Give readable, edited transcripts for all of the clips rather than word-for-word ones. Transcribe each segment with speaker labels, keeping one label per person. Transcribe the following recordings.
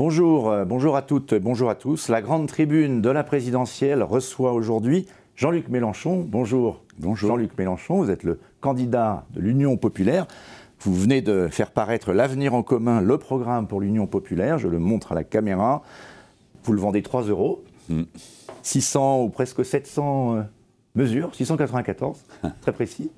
Speaker 1: Bonjour à toutes, bonjour à tous. La grande tribune de la présidentielle reçoit aujourd'hui Jean-Luc Mélenchon. Bonjour. Jean-Luc Mélenchon, vous êtes le candidat de l'Union populaire. Vous venez de faire paraître l'Avenir en commun, le programme pour l'Union populaire. Je le montre à la caméra. Vous le vendez 3 €. 600 ou presque 700 mesures, 694, très précis.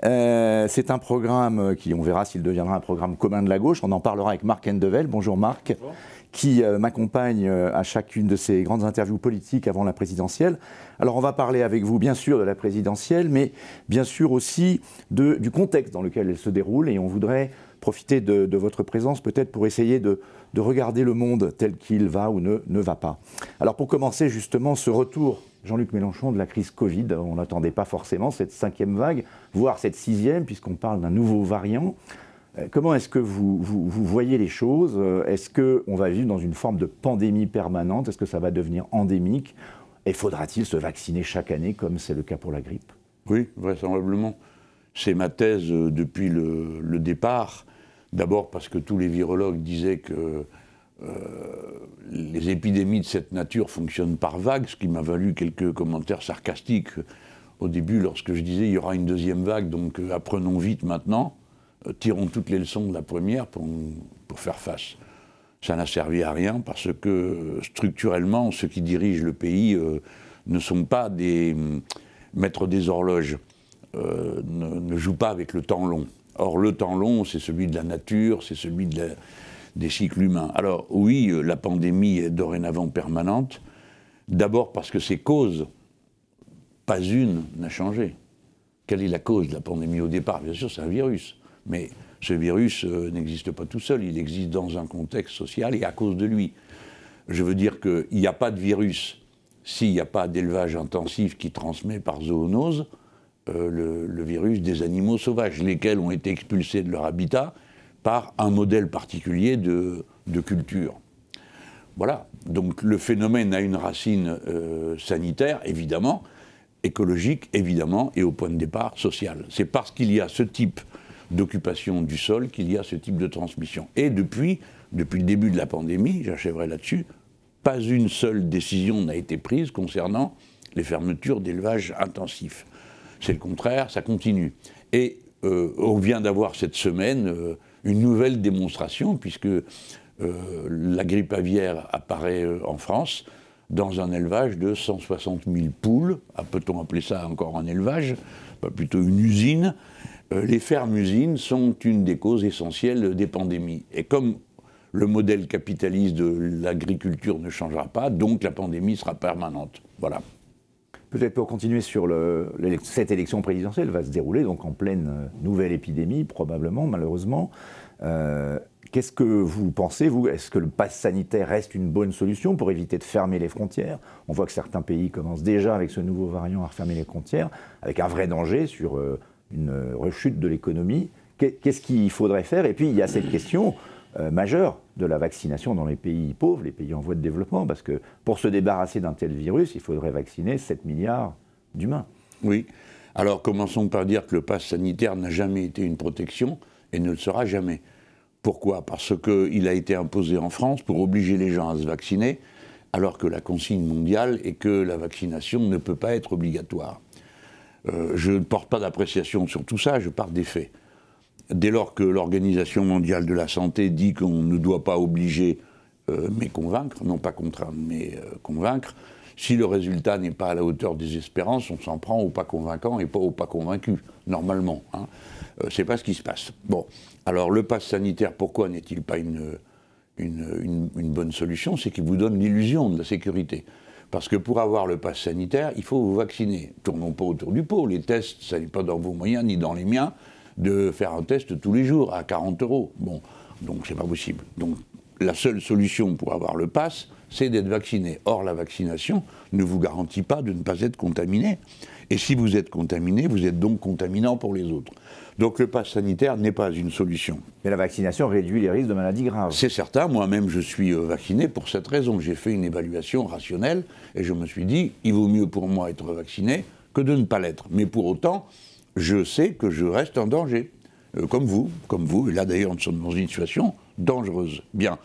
Speaker 1: C'est un programme qui, on verra s'il deviendra un programme commun de la gauche. On en parlera avec Marc Endevel. Bonjour Marc. Bonjour. Qui m'accompagne à chacune de ces grandes interviews politiques avant la présidentielle. Alors on va parler avec vous bien sûr de la présidentielle, mais bien sûr aussi du contexte dans lequel elle se déroule, et on voudrait profiter de votre présence peut-être pour essayer de regarder le monde tel qu'il va ou ne va pas. Alors pour commencer justement ce retour, Jean-Luc Mélenchon, de la crise Covid, on n'attendait pas forcément cette 5e vague, voire cette 6e, puisqu'on parle d'un nouveau variant. Comment est-ce que vous voyez les choses? Est-ce qu'on va vivre dans une forme de pandémie permanente? Est-ce que ça va devenir endémique? Et faudra-t-il se vacciner chaque année, comme c'est le cas pour la grippe?
Speaker 2: Oui, vraisemblablement. C'est ma thèse depuis le départ. D'abord parce que tous les virologues disaient que les épidémies de cette nature fonctionnent par vagues, ce qui m'a valu quelques commentaires sarcastiques au début lorsque je disais il y aura une 2e vague, donc apprenons vite maintenant. Tirons toutes les leçons de la première pour faire face. Ça n'a servi à rien parce que structurellement, ceux qui dirigent le pays ne sont pas des maîtres des horloges, ne jouent pas avec le temps long. Or, le temps long, c'est celui de la nature, c'est celui des cycles humains. Alors oui, la pandémie est dorénavant permanente, d'abord parce que ses causes, pas une n'a changé. Quelle est la cause de la pandémie au départ? Bien sûr, c'est un virus. Mais ce virus n'existe pas tout seul, il existe dans un contexte social et à cause de lui. Je veux dire qu'il n'y a pas de virus s'il n'y a pas d'élevage intensif qui transmet par zoonose le virus des animaux sauvages, lesquels ont été expulsés de leur habitat par un modèle particulier de culture. Voilà, donc le phénomène a une racine sanitaire, évidemment, écologique, évidemment, et au point de départ, social. C'est parce qu'il y a ce type d'occupation du sol qu'il y a ce type de transmission. Et depuis le début de la pandémie, j'achèverai là-dessus, pas une seule décision n'a été prise concernant les fermetures d'élevage intensif. C'est le contraire, ça continue. Et on vient d'avoir cette semaine une nouvelle démonstration, puisque la grippe aviaire apparaît en France dans un élevage de 160 000 poules. Peut-on appeler ça encore un élevage? Pas plutôt une usine. Les fermes-usines sont une des causes essentielles des pandémies. Et comme le modèle capitaliste de l'agriculture ne changera pas, donc la pandémie sera permanente. Voilà.
Speaker 1: Peut-être pour continuer sur cette élection présidentielle, va se dérouler donc en pleine nouvelle épidémie, probablement, malheureusement. Qu'est-ce que vous pensez, vous? Est-ce que le pass sanitaire reste une bonne solution pour éviter de fermer les frontières? On voit que certains pays commencent déjà avec ce nouveau variant à refermer les frontières, avec un vrai danger sur une rechute de l'économie. Qu'est-ce qu'il faudrait faire? Et puis il y a cette question majeure de la vaccination dans les pays pauvres, les pays en voie de développement, parce que pour se débarrasser d'un tel virus, il faudrait vacciner 7 milliards d'humains.
Speaker 2: Oui. Alors commençons par dire que le pass sanitaire n'a jamais été une protection et ne le sera jamais. Pourquoi? Parce qu'il a été imposé en France pour obliger les gens à se vacciner, alors que la consigne mondiale est que la vaccination ne peut pas être obligatoire. Je ne porte pas d'appréciation sur tout ça, je pars des faits. Dès lors que l'Organisation mondiale de la santé dit qu'on ne doit pas obliger, mais convaincre, non pas contraindre, mais convaincre, si le résultat n'est pas à la hauteur des espérances, on s'en prend aux pas convaincants et pas aux pas convaincus, normalement. Hein. C'est pas ce qui se passe. Bon, alors le pass sanitaire, pourquoi n'est-il pas une bonne solution? C'est qu'il vous donne l'illusion de la sécurité. Parce que pour avoir le pass sanitaire, il faut vous vacciner. Tournons pas autour du pot. Les tests, ça n'est pas dans vos moyens ni dans les miens de faire un test tous les jours à 40 €. Bon, donc c'est pas possible. Donc la seule solution pour avoir le pass, c'est d'être vacciné. Or, la vaccination ne vous garantit pas de ne pas être contaminé. Et si vous êtes contaminé, vous êtes donc contaminant pour les autres. Donc le pass sanitaire n'est pas une solution.
Speaker 1: Mais la vaccination réduit les risques de maladies graves.
Speaker 2: C'est certain, moi-même je suis vacciné pour cette raison. J'ai fait une évaluation rationnelle et je me suis dit, il vaut mieux pour moi être vacciné que de ne pas l'être. Mais pour autant, je sais que je reste en danger. Comme vous. Et là d'ailleurs, nous sommes dans une situation dangereuse. Bien.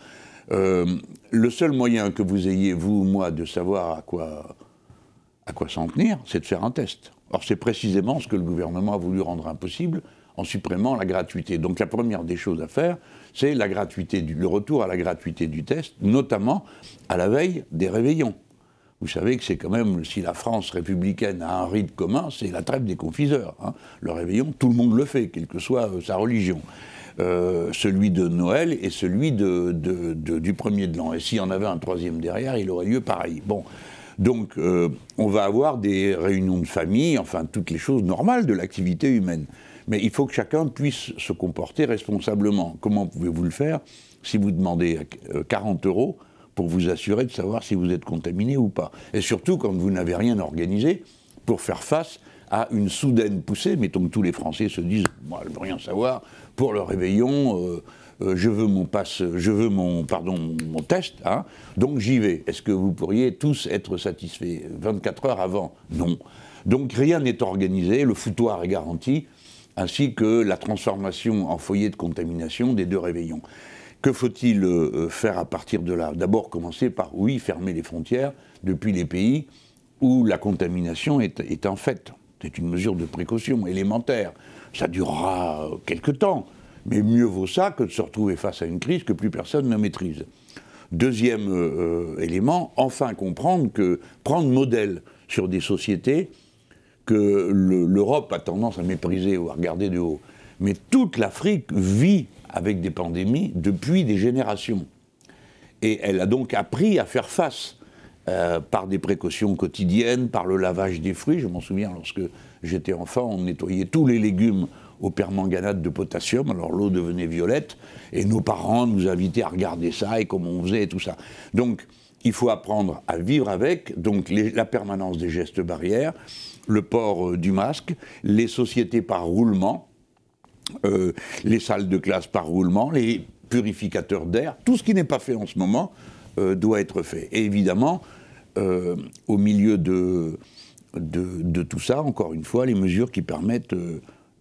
Speaker 2: Le seul moyen que vous ayez, vous ou moi, de savoir à quoi s'en tenir, c'est de faire un test. Or, c'est précisément ce que le gouvernement a voulu rendre impossible en supprimant la gratuité. Donc la première des choses à faire, c'est la gratuité, le retour à la gratuité du test, notamment à la veille des réveillons. Vous savez que c'est quand même, si la France républicaine a un rite commun, c'est la trêve des confiseurs. Hein. Le réveillon, tout le monde le fait, quelle que soit sa religion. Celui de Noël et celui du premier de l'an. Et s'il y en avait un troisième derrière, il aurait lieu pareil. Bon. Donc, on va avoir des réunions de famille, enfin, toutes les choses normales de l'activité humaine. Mais il faut que chacun puisse se comporter responsablement. Comment pouvez-vous le faire si vous demandez 40 € pour vous assurer de savoir si vous êtes contaminé ou pas? Et surtout quand vous n'avez rien organisé pour faire face à une soudaine poussée. Mettons que tous les Français se disent « moi, je ne veux rien savoir, pour le réveillon, je veux mon test, hein, donc j'y vais ». Est-ce que vous pourriez tous être satisfaits 24 heures avant? Non. Donc rien n'est organisé, le foutoir est garanti, ainsi que la transformation en foyer de contamination des deux réveillons. Que faut-il faire à partir de là? D'abord commencer par, oui, fermer les frontières depuis les pays où la contamination est en fait. C'est une mesure de précaution élémentaire. Ça durera quelque temps, mais mieux vaut ça que de se retrouver face à une crise que plus personne ne maîtrise. Deuxième élément, enfin comprendre que prendre modèle sur des sociétés que l'Europe a tendance à mépriser ou à regarder de haut. Mais toute l'Afrique vit avec des pandémies depuis des générations. Et elle a donc appris à faire face par des précautions quotidiennes, par le lavage des fruits. Je m'en souviens, lorsque j'étais enfant, on nettoyait tous les légumes au permanganate de potassium, alors l'eau devenait violette, et nos parents nous invitaient à regarder ça, et comment on faisait, et tout ça. Donc, il faut apprendre à vivre avec, donc la permanence des gestes barrières, le port du masque, les sociétés par roulement, les salles de classe par roulement, les purificateurs d'air, tout ce qui n'est pas fait en ce moment doit être fait. Et évidemment, au milieu de tout ça, encore une fois, les mesures qui permettent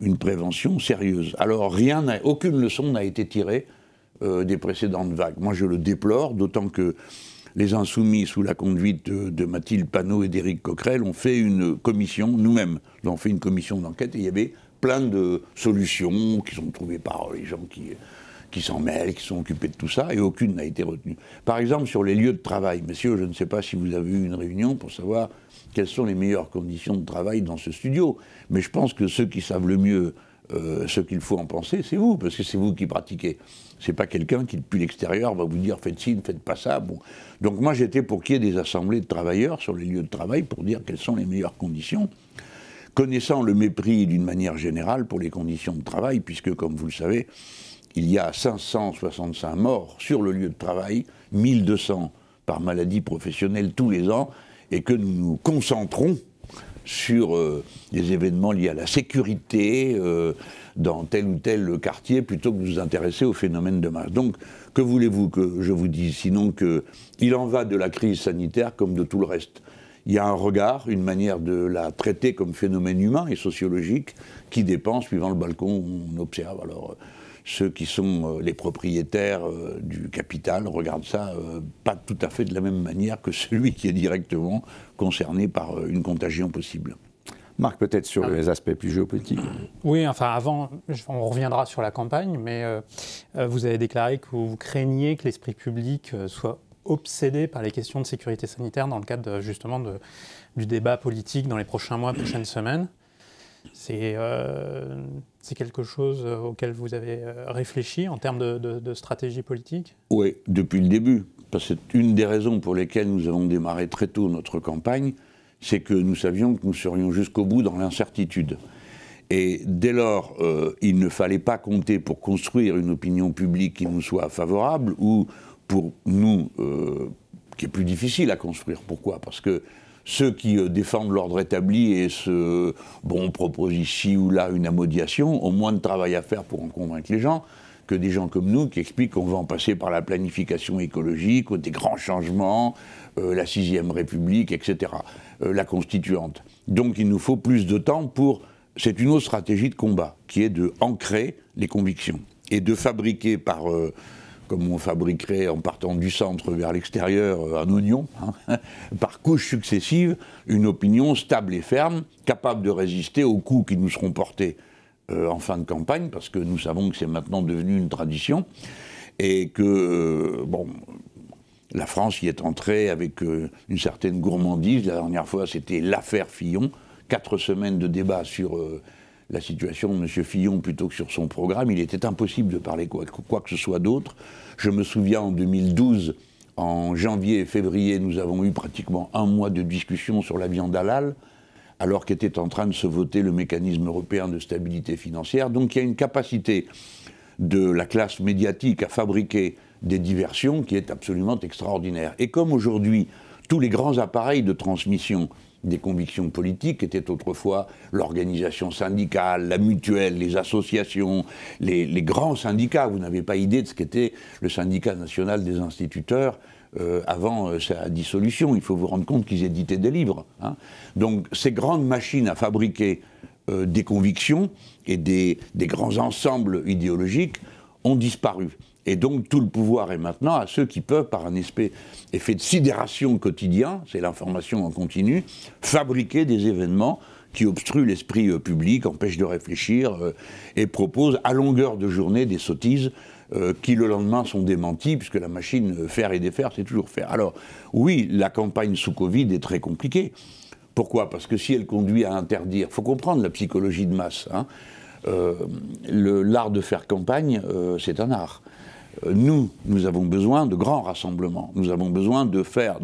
Speaker 2: une prévention sérieuse. Alors aucune leçon n'a été tirée des précédentes vagues. Moi je le déplore, d'autant que les Insoumis, sous la conduite de Mathilde Panot et d'Éric Coquerel, ont fait une commission, nous-mêmes, ont fait une commission d'enquête, et il y avait plein de solutions qui sont trouvées par les gens qui s'en mêlent, qui sont occupés de tout ça, et aucune n'a été retenue. Par exemple, sur les lieux de travail. Messieurs, je ne sais pas si vous avez eu une réunion pour savoir quelles sont les meilleures conditions de travail dans ce studio, mais je pense que ceux qui savent le mieux ce qu'il faut en penser, c'est vous, parce que c'est vous qui pratiquez. C'est pas quelqu'un qui, depuis l'extérieur, va vous dire « faites ci, ne faites pas ça ». Bon. Donc moi, j'étais pour qu'il y ait des assemblées de travailleurs sur les lieux de travail pour dire quelles sont les meilleures conditions, connaissant le mépris d'une manière générale pour les conditions de travail, puisque, comme vous le savez, il y a 565 morts sur le lieu de travail, 1200 par maladie professionnelle tous les ans, et que nous nous concentrons sur des événements liés à la sécurité dans tel ou tel quartier, plutôt que de nous intéresser au phénomène de masse. Donc, que voulez-vous que je vous dise, sinon qu'il en va de la crise sanitaire comme de tout le reste. Il y a un regard, une manière de la traiter comme phénomène humain et sociologique qui dépend, suivant le balcon où on observe. Alors, ceux qui sont les propriétaires du capital regardent ça pas tout à fait de la même manière que celui qui est directement concerné par une contagion possible.
Speaker 1: Marc, peut-être sur les aspects plus géopolitiques.
Speaker 3: Oui, enfin avant, on reviendra sur la campagne, mais vous avez déclaré que vous craigniez que l'esprit public soit obsédé par les questions de sécurité sanitaire dans le cadre justement du débat politique dans les prochains mois, prochaines semaines. C'est quelque chose auquel vous avez réfléchi en termes de stratégie politique? Oui,
Speaker 2: depuis le début. Parce que c'est une des raisons pour lesquelles nous avons démarré très tôt notre campagne, c'est que nous savions que nous serions jusqu'au bout dans l'incertitude. Et dès lors, il ne fallait pas compter pour construire une opinion publique qui nous soit favorable, ou pour nous, qui est plus difficile à construire. Pourquoi? Parce que ceux qui défendent l'ordre établi et proposent ici ou là une amodiation ont moins de travail à faire pour en convaincre les gens que des gens comme nous qui expliquent qu'on va en passer par la planification écologique, des grands changements, la 6e République, etc., la constituante. Donc il nous faut plus de temps pour... C'est une autre stratégie de combat, qui est de ancrer les convictions et de fabriquer par comme on fabriquerait en partant du centre vers l'extérieur un oignon, hein, par couches successives, une opinion stable et ferme, capable de résister aux coups qui nous seront portés en fin de campagne, parce que nous savons que c'est maintenant devenu une tradition, et que, bon, la France y est entrée avec une certaine gourmandise. La dernière fois, c'était l'affaire Fillon, 4 semaines de débat sur la situation de M. Fillon plutôt que sur son programme. Il était impossible de parler quoi que ce soit d'autre. Je me souviens en 2012, en janvier et février, nous avons eu pratiquement 1 mois de discussion sur la viande halal, alors qu'était en train de se voter le mécanisme européen de stabilité financière. Donc il y a une capacité de la classe médiatique à fabriquer des diversions qui est absolument extraordinaire. Et comme aujourd'hui, tous les grands appareils de transmission des convictions politiques étaient autrefois l'organisation syndicale, la mutuelle, les associations, les grands syndicats. Vous n'avez pas idée de ce qu'était le syndicat national des instituteurs avant sa dissolution. Il faut vous rendre compte qu'ils éditaient des livres, hein. Donc ces grandes machines à fabriquer des convictions et des grands ensembles idéologiques ont disparu. Et donc tout le pouvoir est maintenant à ceux qui peuvent, par un effet de sidération quotidien, c'est l'information en continu, fabriquer des événements qui obstruent l'esprit public, empêchent de réfléchir et proposent à longueur de journée des sottises qui le lendemain sont démenties, puisque la machine faire et défaire, c'est toujours faire. Alors oui, la campagne sous Covid est très compliquée. Pourquoi? Parce que si elle conduit à interdire, il faut comprendre la psychologie de masse, hein. L'art de faire campagne, c'est un art. Nous avons besoin de grands rassemblements. Nous avons besoin de faire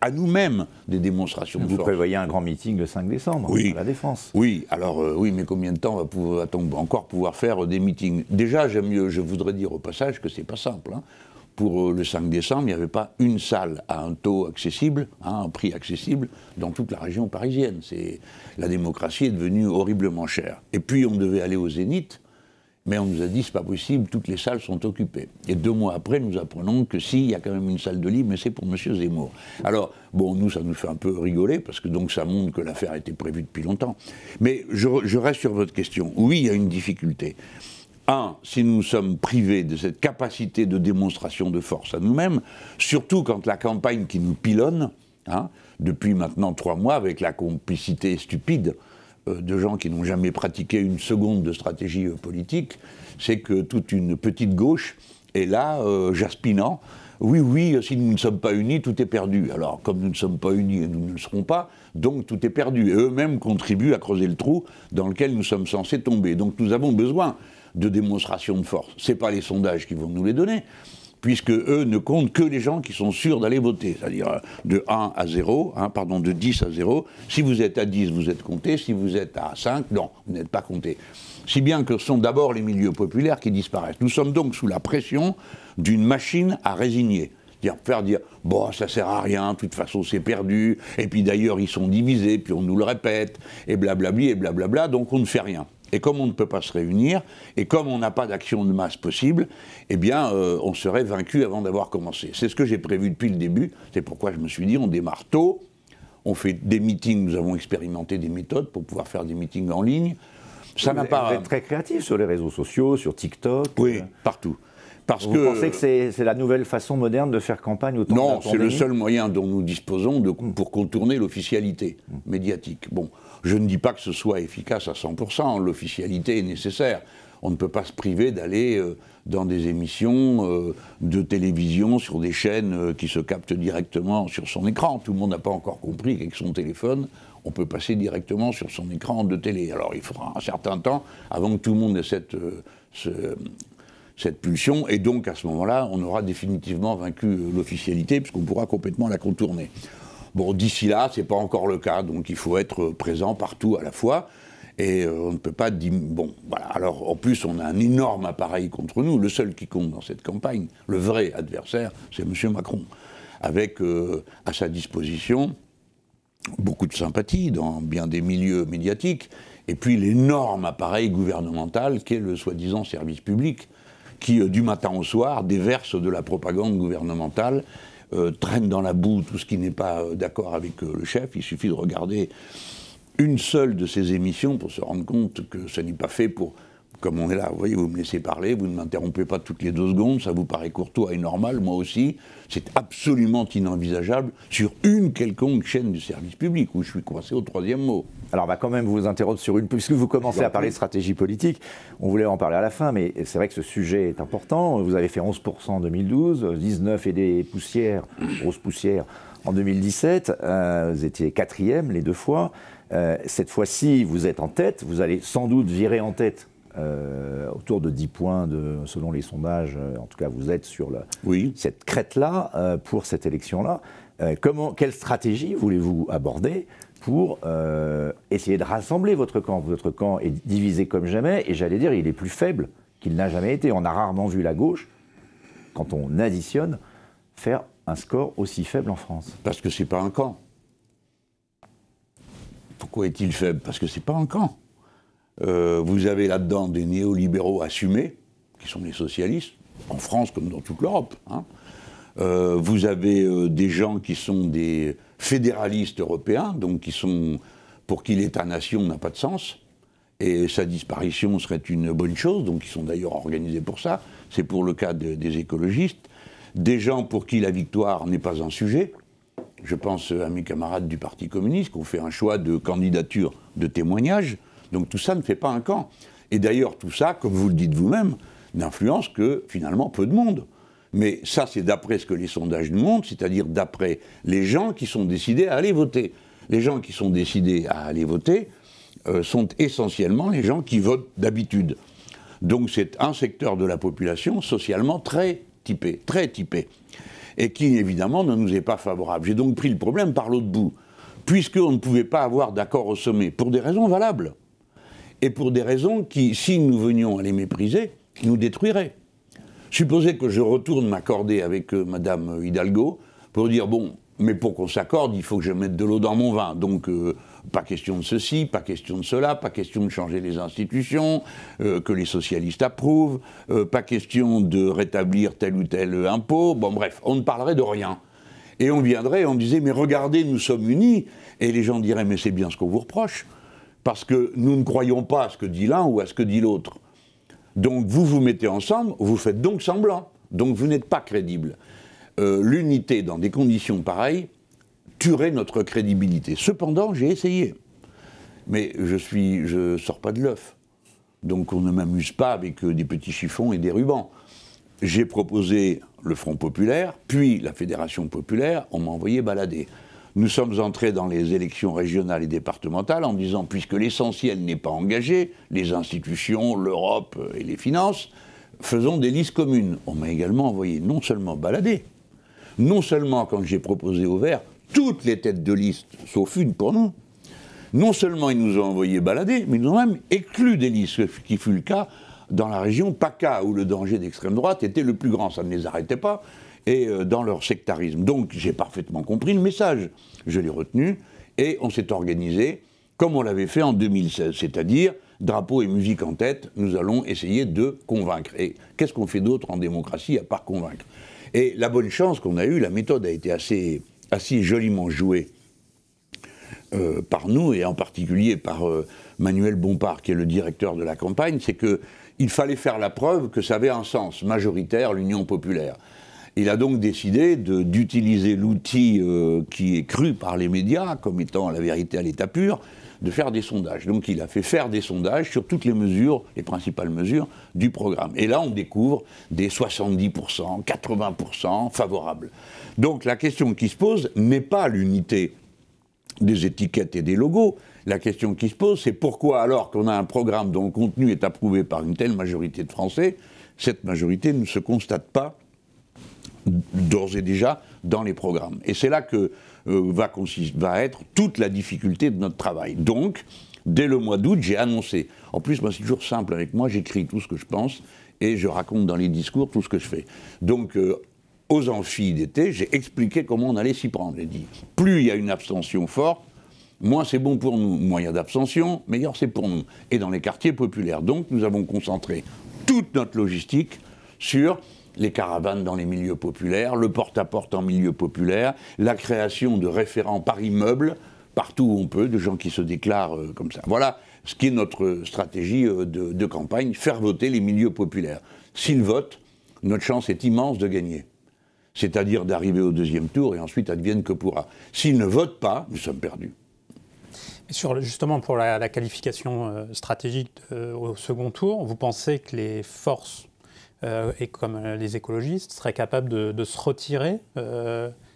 Speaker 2: à nous-mêmes des démonstrations de force.
Speaker 1: Vous prévoyez un grand meeting le 5 décembre,
Speaker 2: oui,
Speaker 1: à la Défense.
Speaker 2: Oui, alors oui, mais combien de temps va-t-on encore pouvoir faire des meetings? Déjà, je voudrais dire au passage que c'est pas simple, hein. Pour le 5 décembre, il n'y avait pas une salle à un taux accessible, à un prix accessible, dans toute la région parisienne. La démocratie est devenue horriblement chère. Et puis on devait aller au Zénith, mais on nous a dit c'est pas possible, toutes les salles sont occupées. Et 2 mois après, nous apprenons que si, il y a quand même une salle de libre, mais c'est pour M. Zemmour. Alors, bon, nous, ça nous fait un peu rigoler, parce que donc ça montre que l'affaire était prévue depuis longtemps. Mais je reste sur votre question. Oui, il y a une difficulté. Si nous sommes privés de cette capacité de démonstration de force à nous-mêmes, surtout quand la campagne qui nous pilonne, hein, depuis maintenant 3 mois, avec la complicité stupide de gens qui n'ont jamais pratiqué une seconde de stratégie politique, c'est que toute une petite gauche est là, jaspinant. Oui, si nous ne sommes pas unis, tout est perdu. Alors, comme nous ne sommes pas unis et nous ne le serons pas, donc tout est perdu. Et eux-mêmes contribuent à creuser le trou dans lequel nous sommes censés tomber. Donc nous avons besoin de démonstrations de force. Ce n'est pas les sondages qui vont nous les donner, puisque eux ne comptent que les gens qui sont sûrs d'aller voter, c'est-à-dire de 1 à 0, de 10 à 0. Si vous êtes à 10, vous êtes compté. Si vous êtes à 5, non, vous n'êtes pas compté. Si bien que ce sont d'abord les milieux populaires qui disparaissent. Nous sommes donc sous la pression d'une machine à résigner. Faire dire, bon, ça sert à rien, de toute façon c'est perdu, et puis d'ailleurs ils sont divisés, puis on nous le répète, et blablabli, et blablabla, donc on ne fait rien. Et comme on ne peut pas se réunir, et comme on n'a pas d'action de masse possible, eh bien, on serait vaincu avant d'avoir commencé. C'est ce que j'ai prévu depuis le début. C'est pourquoi je me suis dit, on démarre tôt, on fait des meetings, nous avons expérimenté des méthodes pour pouvoir faire des meetings en ligne. Ça n'a pas...
Speaker 1: Vous êtes très créatif sur les réseaux sociaux, sur TikTok.
Speaker 2: Oui, partout. Parce
Speaker 1: Vous pensez que c'est la nouvelle façon moderne de faire campagne au temps de la pandémie ?
Speaker 2: Non, c'est le seul moyen dont nous disposons pour contourner l'officialité médiatique. Bon, je ne dis pas que ce soit efficace à 100%, l'officialité est nécessaire. On ne peut pas se priver d'aller dans des émissions de télévision sur des chaînes qui se captent directement sur son écran. Tout le monde n'a pas encore compris qu'avec son téléphone, on peut passer directement sur son écran de télé. Alors il faudra un certain temps avant que tout le monde ait cette pulsion, et donc à ce moment-là, on aura définitivement vaincu l'officialité, puisqu'on pourra complètement la contourner. Bon, d'ici là, ce n'est pas encore le cas, donc il faut être présent partout à la fois, et on ne peut pas dire... Bon, voilà, alors en plus, on a un énorme appareil contre nous, le seul qui compte dans cette campagne, le vrai adversaire, c'est M. Macron, avec à sa disposition beaucoup de sympathie dans bien des milieux médiatiques, et puis l'énorme appareil gouvernemental qu'est le soi-disant service public, qui, du matin au soir, déverse de la propagande gouvernementale, traîne dans la boue tout ce qui n'est pas d'accord avec le chef. Il suffit de regarder une seule de ces émissions pour se rendre compte que ce n'est pas fait pour comme on est là, vous voyez, vous me laissez parler, vous ne m'interrompez pas toutes les 2 secondes, ça vous paraît courtois et normal, moi aussi. C'est absolument inenvisageable sur une quelconque chaîne du service public, où je suis coincé au 3e mot.
Speaker 1: Alors on va quand même vous interrompre sur une, puisque vous commencez à parler de stratégie politique, on voulait en parler à la fin, mais c'est vrai que ce sujet est important. Vous avez fait 11% en 2012, 19 et des poussières, grosses poussières, en 2017, vous étiez 4e les 2 fois. Cette fois-ci, vous êtes en tête, vous allez sans doute virer en tête autour de 10 points selon les sondages, en tout cas vous êtes sur cette crête-là pour cette élection-là. Quelle stratégie voulez-vous aborder pour essayer de rassembler votre camp? Votre camp est divisé comme jamais, et j'allais dire, il est plus faible qu'il n'a jamais été. On a rarement vu la gauche, quand on additionne, faire un score aussi faible en France.
Speaker 2: Parce que c'est pas un camp. Pourquoi est-il faible? Parce que c'est pas un camp. Vous avez là-dedans des néolibéraux assumés, qui sont les socialistes, en France comme dans toute l'Europe. Hein. Vous avez des gens qui sont des fédéralistes européens, donc pour qui l'État-nation n'a pas de sens, et sa disparition serait une bonne chose, donc ils sont d'ailleurs organisés pour ça. C'est pour le cas des écologistes. Des gens pour qui la victoire n'est pas un sujet. Je pense à mes camarades du Parti communiste qui ont fait un choix de candidature de témoignage. Donc tout ça ne fait pas un camp. Et d'ailleurs, tout ça, comme vous le dites vous-même, n'influence que finalement peu de monde. Mais ça, c'est d'après ce que les sondages nous montrent, c'est-à-dire d'après les gens qui sont décidés à aller voter. Les gens qui sont décidés à aller voter sont essentiellement les gens qui votent d'habitude. Donc c'est un secteur de la population socialement très typé, et qui évidemment ne nous est pas favorable. J'ai donc pris le problème par l'autre bout, puisqu'on ne pouvait pas avoir d'accord au sommet, pour des raisons valables, et pour des raisons qui, si nous venions à les mépriser, nous détruiraient. Supposez que je retourne m'accorder avec Madame Hidalgo pour dire, bon, mais pour qu'on s'accorde, il faut que je mette de l'eau dans mon vin. Donc, pas question de ceci, pas question de cela, pas question de changer les institutions, que les socialistes approuvent, pas question de rétablir tel ou tel impôt. Bon, bref, on ne parlerait de rien. Et on viendrait, on disait, mais regardez, nous sommes unis. Et les gens diraient, mais c'est bien ce qu'on vous reproche. Parce que nous ne croyons pas à ce que dit l'un ou à ce que dit l'autre. Donc vous vous mettez ensemble, vous faites donc semblant. Donc vous n'êtes pas crédible. L'unité dans des conditions pareilles tuerait notre crédibilité. Cependant, j'ai essayé. Mais je sors pas de l'œuf. Donc on ne m'amuse pas avec des petits chiffons et des rubans. J'ai proposé le Front Populaire, puis la Fédération Populaire, on m'a envoyé balader. Nous sommes entrés dans les élections régionales et départementales en disant, puisque l'essentiel n'est pas engagé, les institutions, l'Europe et les finances, faisons des listes communes. On m'a également envoyé non seulement balader, non seulement, quand j'ai proposé au Vert, toutes les têtes de liste, sauf une pour nous, non seulement ils nous ont envoyé balader, mais ils nous ont même exclu des listes, ce qui fut le cas dans la région PACA, où le danger d'extrême droite était le plus grand. Ça ne les arrêtait pas, et dans leur sectarisme. Donc j'ai parfaitement compris le message. Je l'ai retenu, et on s'est organisé comme on l'avait fait en 2016, c'est-à-dire drapeau et musique en tête, nous allons essayer de convaincre. Et qu'est-ce qu'on fait d'autre en démocratie à part convaincre? Et la bonne chance qu'on a eue, la méthode a été assez joliment jouée par nous, et en particulier par Manuel Bompard, qui est le directeur de la campagne, c'est qu'il fallait faire la preuve que ça avait un sens majoritaire, l'Union populaire. Il a donc décidé d'utiliser l'outil qui est cru par les médias comme étant la vérité à l'état pur, de faire des sondages. Donc il a fait faire des sondages sur toutes les mesures, les principales mesures du programme. Et là on découvre des 70%, 80% favorables. Donc la question qui se pose n'est pas l'unité des étiquettes et des logos. La question qui se pose, c'est pourquoi, alors qu'on a un programme dont le contenu est approuvé par une telle majorité de Français, cette majorité ne se constate pas d'ores et déjà dans les programmes. Et c'est là que va être toute la difficulté de notre travail. Donc, dès le mois d'août, j'ai annoncé. En plus, moi, c'est toujours simple avec moi, j'écris tout ce que je pense et je raconte dans les discours tout ce que je fais. Donc, aux amphis d'été, j'ai expliqué comment on allait s'y prendre. J'ai dit, plus il y a une abstention forte, moins c'est bon pour nous. Moins il y a d'abstention, meilleur c'est pour nous. Et dans les quartiers populaires. Donc, nous avons concentré toute notre logistique sur les caravanes dans les milieux populaires, le porte-à-porte en milieu populaire, la création de référents par immeuble, partout où on peut, de gens qui se déclarent comme ça. Voilà ce qui est notre stratégie de campagne, faire voter les milieux populaires. S'ils votent, notre chance est immense de gagner. C'est-à-dire d'arriver au deuxième tour et ensuite advienne que pourra. S'ils ne votent pas, nous sommes perdus.
Speaker 3: Justement, pour la qualification stratégique au second tour, vous pensez que les forces, et comme les écologistes, seraient capables de se retirer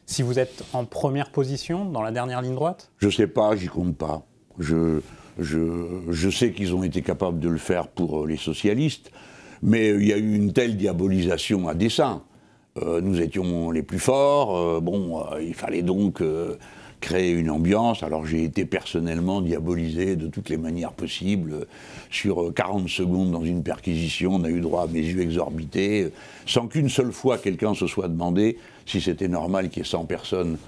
Speaker 3: si vous êtes en première position, dans la dernière ligne droite?
Speaker 2: Je ne sais pas, j'y compte pas. Je sais qu'ils ont été capables de le faire pour les socialistes, mais il y a eu une telle diabolisation à dessein. Nous étions les plus forts, il fallait donc créer une ambiance. Alors j'ai été personnellement diabolisé de toutes les manières possibles. Sur 40 secondes dans une perquisition, on a eu droit à mes yeux exorbités, sans qu'une seule fois quelqu'un se soit demandé si c'était normal qu'il y ait 100 personnes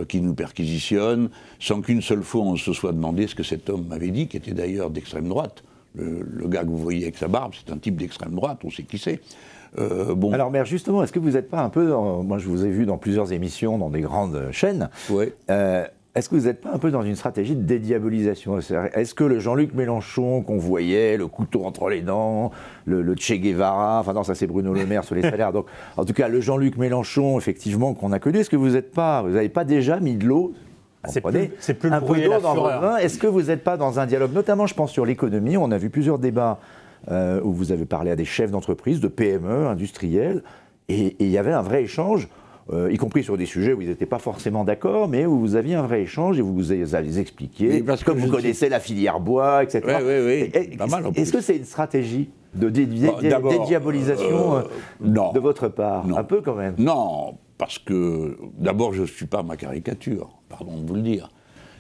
Speaker 2: qui nous perquisitionnent, sans qu'une seule fois on se soit demandé ce que cet homme m'avait dit, qui était d'ailleurs d'extrême droite. Le gars que vous voyez avec sa barbe, c'est un type d'extrême droite, on sait qui c'est.
Speaker 1: Alors, maire, justement, est-ce que vous n'êtes pas un peu, moi je vous ai vu dans plusieurs émissions, dans des grandes chaînes,
Speaker 2: ouais.
Speaker 1: Est-ce que vous n'êtes pas un peu dans une stratégie de dédiabolisation? Est-ce que le Jean-Luc Mélenchon qu'on voyait, le couteau entre les dents, le Che Guevara, enfin non, ça c'est Bruno Le Maire sur les salaires, donc en tout cas le Jean-Luc Mélenchon, effectivement, qu'on a connu, est-ce que vous n'avez pas déjà mis de l'eau?
Speaker 3: C'est plus le
Speaker 1: un peu
Speaker 3: bruit et
Speaker 1: d'eau
Speaker 3: la
Speaker 1: dans votre
Speaker 3: fureur.
Speaker 1: vin? Est-ce que vous n'êtes pas dans un dialogue, notamment je pense sur l'économie, on a vu plusieurs débats où vous avez parlé à des chefs d'entreprise, de PME, industriels, et il y avait un vrai échange, y compris sur des sujets où ils n'étaient pas forcément d'accord, mais où vous aviez un vrai échange et vous avez expliqué, comme vous connaissez la filière bois, etc.
Speaker 2: Oui, pas mal en plus.
Speaker 1: Est-ce que c'est une stratégie de dédiabolisation
Speaker 2: non,
Speaker 1: de votre part?
Speaker 2: Non.
Speaker 1: Un peu quand même.
Speaker 2: Non, parce que d'abord je ne suis pas ma caricature, pardon de vous le dire.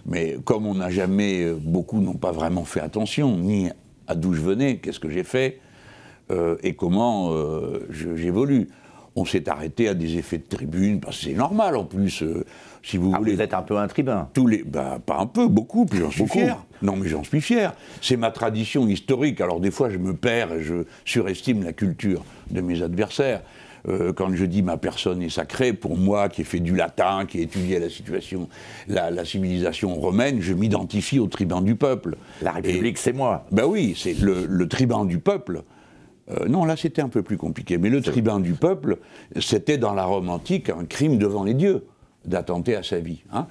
Speaker 2: Mais comme on n'a jamais, beaucoup n'ont pas vraiment fait attention, ni à d'où je venais, qu'est-ce que j'ai fait, et comment j'évolue. On s'est arrêté à des effets de tribune, parce que c'est normal en plus, si vous voulez.
Speaker 1: Vous êtes un peu un tribun.
Speaker 2: Pas un peu, beaucoup, puis j'en suis fier. Non, mais j'en suis fier. C'est ma tradition historique. Alors des fois, je me perds et je surestime la culture de mes adversaires. Quand je dis ma personne est sacrée, pour moi, qui ai fait du latin, qui ai étudié la situation, la civilisation romaine, je m'identifie au tribun du peuple.
Speaker 1: La République, c'est moi.
Speaker 2: Ben oui, c'est le tribun du peuple. Non, là, c'était un peu plus compliqué. Mais le tribun du peuple, c'était dans la Rome antique un crime devant les dieux d'attenter à sa vie, hein,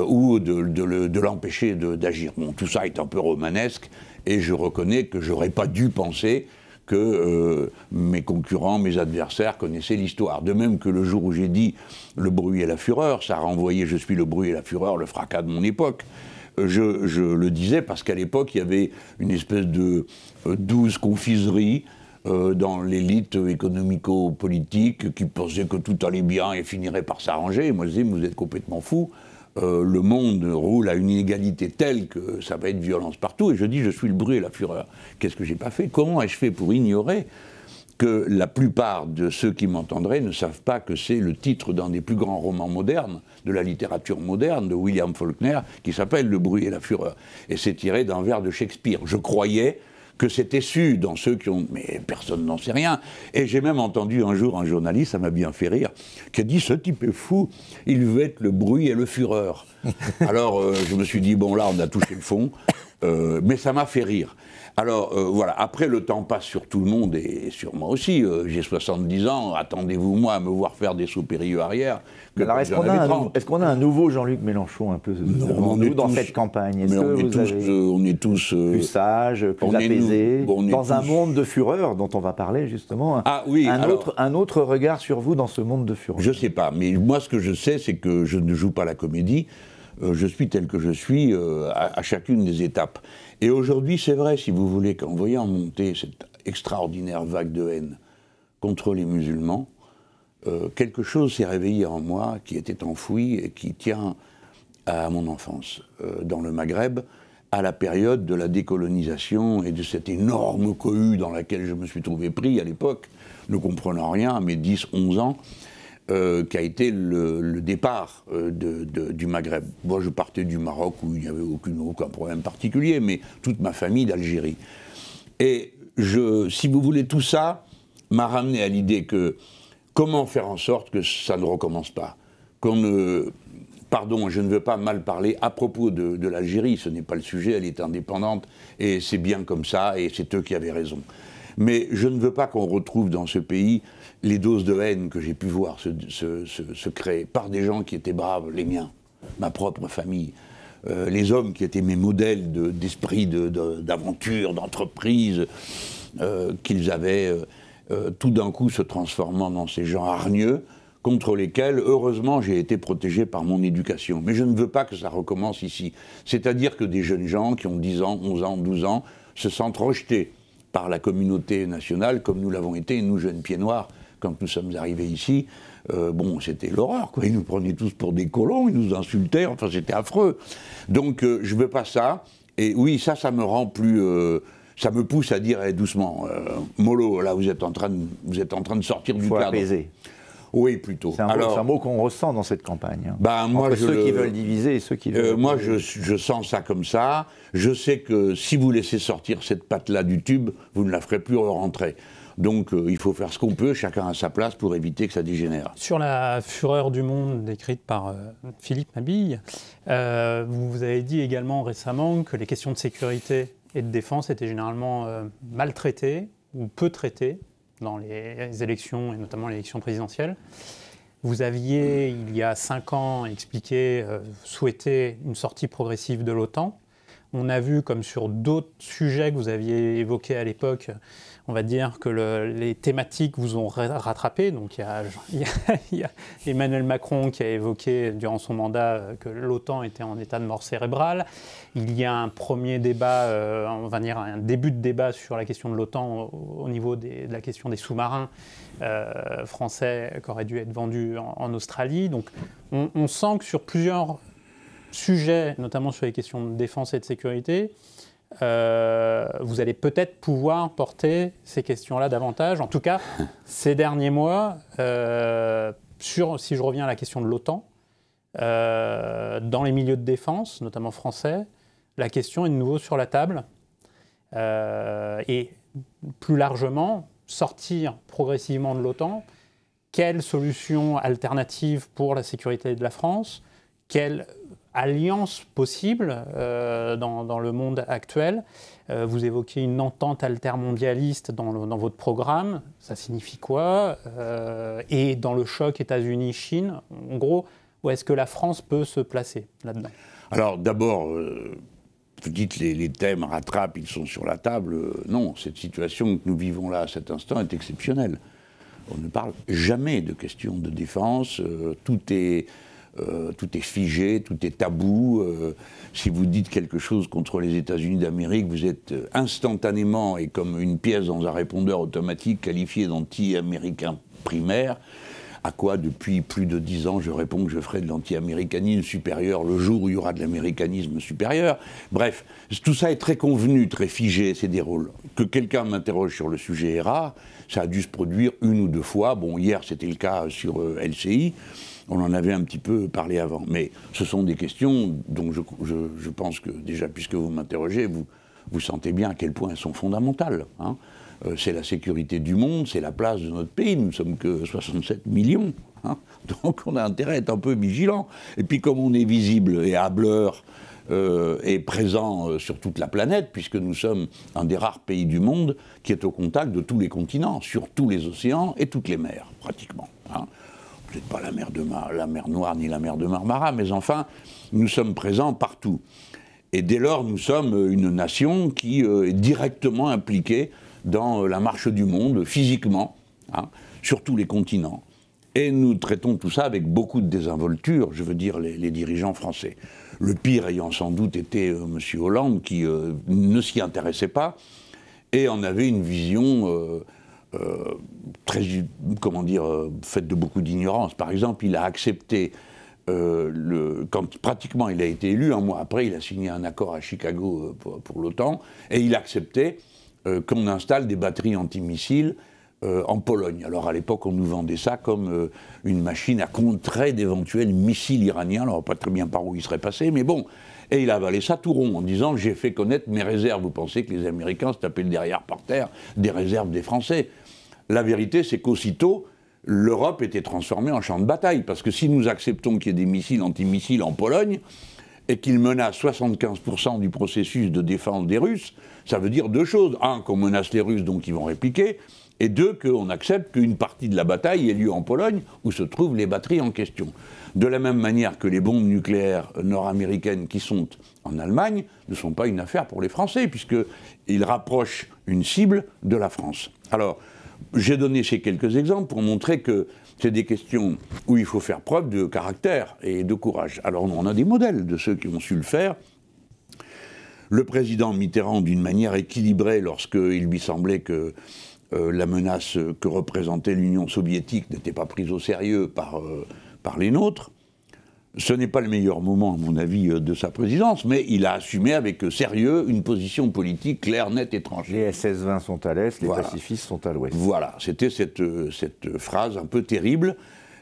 Speaker 2: ou de l'empêcher d'agir. Bon, tout ça est un peu romanesque, et je reconnais que j'aurais pas dû penser que mes concurrents, mes adversaires connaissaient l'histoire. De même que le jour où j'ai dit « le bruit et la fureur », ça a renvoyé « je suis le bruit et la fureur, le fracas de mon époque ». Je le disais parce qu'à l'époque, il y avait une espèce de douce confiserie dans l'élite économico-politique qui pensait que tout allait bien et finirait par s'arranger. Moi, je disais, vous êtes complètement fous. Le monde roule à une inégalité telle que ça va être violence partout. Et je dis, je suis le bruit et la fureur. Qu'est-ce que j'ai pas fait? Comment ai-je fait pour ignorer que la plupart de ceux qui m'entendraient ne savent pas que c'est le titre d'un des plus grands romans modernes, de la littérature moderne, de William Faulkner, qui s'appelle Le bruit et la fureur. Et c'est tiré d'un vers de Shakespeare. Je croyais que c'était su dans ceux qui ont... Mais personne n'en sait rien. Et j'ai même entendu un jour un journaliste, ça m'a bien fait rire, qui a dit « ce type est fou, il veut être le bruit et le fureur ». Alors je me suis dit, bon là on a touché le fond, mais ça m'a fait rire. Alors voilà, après le temps passe sur tout le monde et sur moi aussi. J'ai 70 ans, attendez-vous moi à me voir faire des sauts périlleux arrière.
Speaker 1: Alors est-ce qu'on a un nouveau Jean-Luc Mélenchon un peu dans cette campagne? Est-ce que
Speaker 2: on est tous
Speaker 1: plus sages, plus apaisés, dans un monde de fureur dont on va parler justement?
Speaker 2: Ah oui,
Speaker 1: un autre regard sur vous dans ce monde de fureur?
Speaker 2: Je sais pas, mais moi ce que je sais, c'est que je ne joue pas la comédie. Je suis tel que je suis à chacune des étapes. Et aujourd'hui, c'est vrai, si vous voulez, qu'en voyant monter cette extraordinaire vague de haine contre les musulmans, quelque chose s'est réveillé en moi qui était enfoui et qui tient à mon enfance. Dans le Maghreb, à la période de la décolonisation et de cette énorme cohue dans laquelle je me suis trouvé pris à l'époque, ne comprenant rien à mes 10-11 ans, qui a été le départ du Maghreb. Moi, je partais du Maroc où il n'y avait aucun problème particulier, mais toute ma famille d'Algérie. Et si vous voulez, tout ça m'a ramené à l'idée que comment faire en sorte que ça ne recommence pas, pardon, je ne veux pas mal parler à propos de l'Algérie, ce n'est pas le sujet, elle est indépendante, et c'est bien comme ça, et c'est eux qui avaient raison. Mais je ne veux pas qu'on retrouve dans ce pays les doses de haine que j'ai pu voir se créer par des gens qui étaient braves, les miens, ma propre famille, les hommes qui étaient mes modèles d'esprit d'aventure, d'entreprise, qu'ils avaient tout d'un coup se transformant dans ces gens hargneux, contre lesquels, heureusement, j'ai été protégé par mon éducation. Mais je ne veux pas que ça recommence ici. C'est-à-dire que des jeunes gens qui ont 10 ans, 11 ans, 12 ans, se sentent rejetés par la communauté nationale, comme nous l'avons été, nous, jeunes pieds noirs, quand nous sommes arrivés ici. Bon, c'était l'horreur, quoi. Ils nous prenaient tous pour des colons, ils nous insultaient, enfin, c'était affreux. Donc, je ne veux pas ça. Et oui, ça me rend plus... ça me pousse à dire, doucement, mollo, là, vous êtes en train de sortir du cadre.
Speaker 1: Il faut apaiser.
Speaker 2: Oui, plutôt.
Speaker 1: C'est un mot qu'on ressent dans cette campagne. Hein.
Speaker 2: Moi,
Speaker 1: entre ceux qui veulent diviser et ceux qui veulent...
Speaker 2: moi, je sens ça comme ça. Je sais que si vous laissez sortir cette patte-là du tube, vous ne la ferez plus rentrer. Donc, il faut faire ce qu'on peut, chacun à sa place, pour éviter que ça dégénère.
Speaker 3: Sur la fureur du monde décrite par Philippe Mabille, vous avez dit également récemment que les questions de sécurité et de défense étaient généralement mal traitées ou peu traitées dans les élections, et notamment l'élection présidentielle. Vous aviez, il y a 5 ans, expliqué, souhaité une sortie progressive de l'OTAN. On a vu, comme sur d'autres sujets que vous aviez évoqués à l'époque, on va dire que les thématiques vous ont rattrapé. Donc il y a Emmanuel Macron qui a évoqué durant son mandat que l'OTAN était en état de mort cérébrale. Il y a un premier débat, on va dire un début de débat sur la question de l'OTAN au niveau de la question des sous-marins français qui auraient dû être vendus en Australie. Donc on sent que sur plusieurs sujets, notamment sur les questions de défense et de sécurité, vous allez peut-être pouvoir porter ces questions-là davantage. En tout cas, ces derniers mois, si je reviens à la question de l'OTAN, dans les milieux de défense, notamment français, la question est de nouveau sur la table. Et plus largement, sortir progressivement de l'OTAN, quelle solution alternative pour la sécurité de la France, quelle alliance possible dans le monde actuel. Vous évoquez une entente altermondialiste dans votre programme. Ça signifie quoi et dans le choc États-Unis-Chine, en gros, où est-ce que la France peut se placer là-dedans?
Speaker 2: Alors d'abord, vous dites les thèmes rattrapent, ils sont sur la table. Non, cette situation que nous vivons là à cet instant est exceptionnelle. On ne parle jamais de questions de défense. Tout est figé, tout est tabou. Si vous dites quelque chose contre les États-Unis d'Amérique, vous êtes instantanément, et comme une pièce dans un répondeur automatique, qualifié d'anti-américain primaire, à quoi, depuis plus de 10 ans, je réponds que je ferai de l'anti-américanisme supérieur le jour où il y aura de l'américanisme supérieur. Bref, tout ça est très convenu, très figé, c'est des rôles. Que quelqu'un m'interroge sur le sujet est rare, ça a dû se produire 1 ou 2 fois. Bon, hier, c'était le cas sur LCI. On en avait un petit peu parlé avant. Mais ce sont des questions dont je pense que, déjà, puisque vous m'interrogez, vous sentez bien à quel point elles sont fondamentales. Hein. C'est la sécurité du monde, c'est la place de notre pays. Nous ne sommes que 67 millions. Hein. Donc on a intérêt à être un peu vigilant. Et puis comme on est visible et hableur et présent sur toute la planète, puisque nous sommes un des rares pays du monde qui est au contact de tous les continents, sur tous les océans et toutes les mers, pratiquement. Hein. Peut-être pas la mer Noire ni la mer de Marmara, mais enfin, nous sommes présents partout. Et dès lors, nous sommes une nation qui est directement impliquée dans la marche du monde, physiquement, hein, sur tous les continents. Et nous traitons tout ça avec beaucoup de désinvolture, je veux dire les dirigeants français. Le pire ayant sans doute été M. Hollande, qui ne s'y intéressait pas, et en avait une vision... très, comment dire, faite de beaucoup d'ignorance. Par exemple, il a accepté, quand pratiquement il a été élu, un mois après, il a signé un accord à Chicago pour l'OTAN, et il acceptait qu'on installe des batteries antimissiles en Pologne. Alors à l'époque, on nous vendait ça comme une machine à contrer d'éventuels missiles iraniens, alors pas très bien par où il serait passé, mais bon. Et il a avalé ça tout rond en disant « j'ai fait connaître mes réserves ». Vous pensez que les Américains se tapaient le derrière par terre des réserves des Français. La vérité, c'est qu'aussitôt, l'Europe était transformée en champ de bataille. Parce que si nous acceptons qu'il y ait des missiles antimissiles en Pologne, et qu'ils menacent 75% du processus de défense des Russes, ça veut dire deux choses. Un, qu'on menace les Russes, donc ils vont répliquer, et deux, qu'on accepte qu'une partie de la bataille ait lieu en Pologne, où se trouvent les batteries en question. De la même manière que les bombes nucléaires nord-américaines qui sont en Allemagne ne sont pas une affaire pour les Français, puisqu'ils rapprochent une cible de la France. Alors, j'ai donné ces quelques exemples pour montrer que c'est des questions où il faut faire preuve de caractère et de courage. Alors on a des modèles de ceux qui ont su le faire. Le président Mitterrand, d'une manière équilibrée, lorsqu'il lui semblait que la menace que représentait l'Union soviétique n'était pas prise au sérieux par les nôtres. Ce n'est pas le meilleur moment, à mon avis, de sa présidence, mais il a assumé avec sérieux une position politique claire, nette et tranchée.
Speaker 1: Les SS-20 sont à l'est, les pacifistes sont à l'ouest.
Speaker 2: Voilà, c'était cette phrase un peu terrible,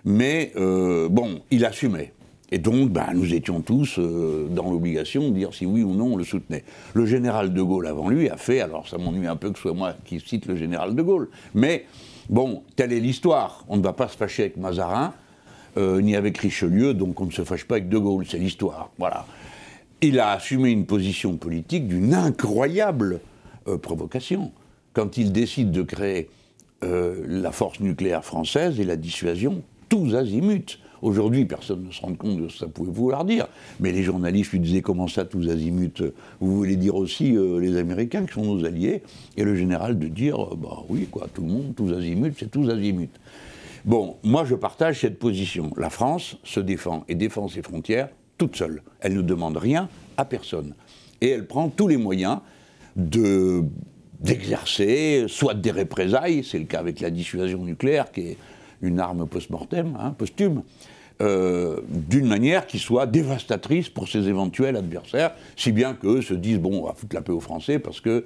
Speaker 2: mais bon, il assumait. Et donc, nous étions tous dans l'obligation de dire si oui ou non on le soutenait. Le général de Gaulle, avant lui, a fait, alors ça m'ennuie un peu que ce soit moi qui cite le général de Gaulle, mais bon, telle est l'histoire. On ne va pas se fâcher avec Mazarin, ni avec Richelieu, donc on ne se fâche pas avec de Gaulle, c'est l'histoire. Voilà. Il a assumé une position politique d'une incroyable provocation. Quand il décide de créer la force nucléaire française et la dissuasion, tous azimuts. Aujourd'hui, personne ne se rend compte de ce que ça pouvait vouloir dire. Mais les journalistes lui disaient comment ça, tous azimuts, vous voulez dire aussi les Américains qui sont nos alliés? Et le général de dire, oui, quoi, tout le monde, tous azimuts, c'est tous azimuts. Bon, moi je partage cette position. La France se défend et défend ses frontières toute seule. Elle ne demande rien à personne. Et elle prend tous les moyens d'exercer soit des représailles, c'est le cas avec la dissuasion nucléaire qui est une arme post-mortem, posthume, d'une manière qui soit dévastatrice pour ses éventuels adversaires, si bien qu'eux se disent, bon, on va foutre la paix aux Français parce qu'ils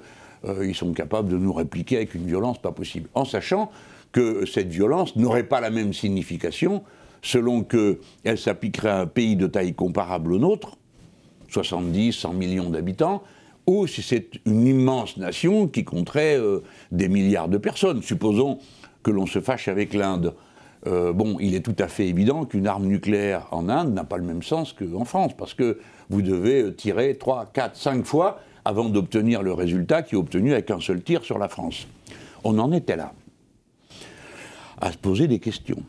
Speaker 2: sont capables de nous répliquer avec une violence pas possible. En sachant que cette violence n'aurait pas la même signification selon qu'elle s'appliquerait à un pays de taille comparable au nôtre, 70, 100 millions d'habitants, ou si c'est une immense nation qui compterait des milliards de personnes. Supposons que l'on se fâche avec l'Inde. Bon, il est tout à fait évident qu'une arme nucléaire en Inde n'a pas le même sens qu'en France, parce que vous devez tirer 3, 4, 5 fois avant d'obtenir le résultat qui est obtenu avec un seul tir sur la France. On en était là, à se poser des questions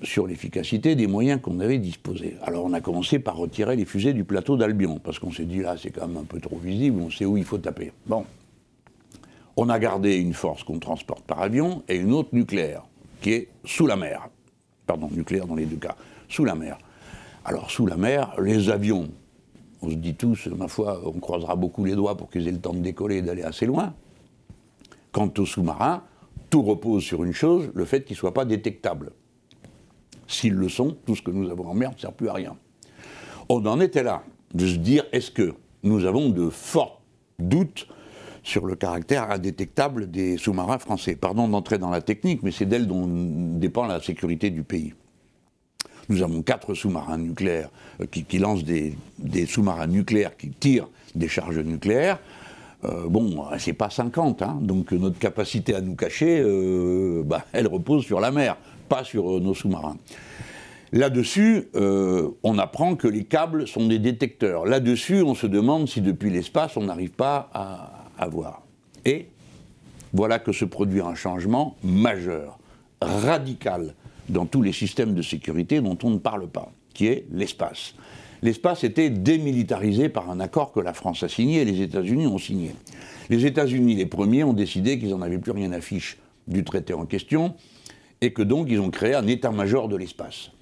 Speaker 2: sur l'efficacité des moyens qu'on avait disposés. Alors on a commencé par retirer les fusées du plateau d'Albion, parce qu'on s'est dit là c'est quand même un peu trop visible, on sait où il faut taper. Bon. On a gardé une force qu'on transporte par avion et une autre nucléaire, qui est sous la mer. Pardon, nucléaire dans les deux cas, sous la mer. Alors sous la mer, les avions, on se dit tous, ma foi, on croisera beaucoup les doigts pour qu'ils aient le temps de décoller et d'aller assez loin. Quant aux sous-marins, tout repose sur une chose, le fait qu'ils ne soient pas détectables. S'ils le sont, tout ce que nous avons en mer ne sert plus à rien. On en était là, de se dire, est-ce que nous avons de forts doutes sur le caractère indétectable des sous-marins français. Pardon d'entrer dans la technique, mais c'est d'elle dont dépend la sécurité du pays. Nous avons 4 sous-marins nucléaires qui lancent des sous-marins nucléaires qui tirent des charges nucléaires. Bon, c'est pas 50, donc notre capacité à nous cacher, elle repose sur la mer, pas sur nos sous-marins. Là-dessus, on apprend que les câbles sont des détecteurs. Là-dessus, on se demande si depuis l'espace, on n'arrive pas à voir. Et voilà que se produit un changement majeur, radical, dans tous les systèmes de sécurité dont on ne parle pas, qui est l'espace. L'espace était démilitarisé par un accord que la France a signé et les États-Unis ont signé. Les États-Unis, les premiers, ont décidé qu'ils n'en avaient plus rien à fiche du traité en question et que donc ils ont créé un état-major de l'espace.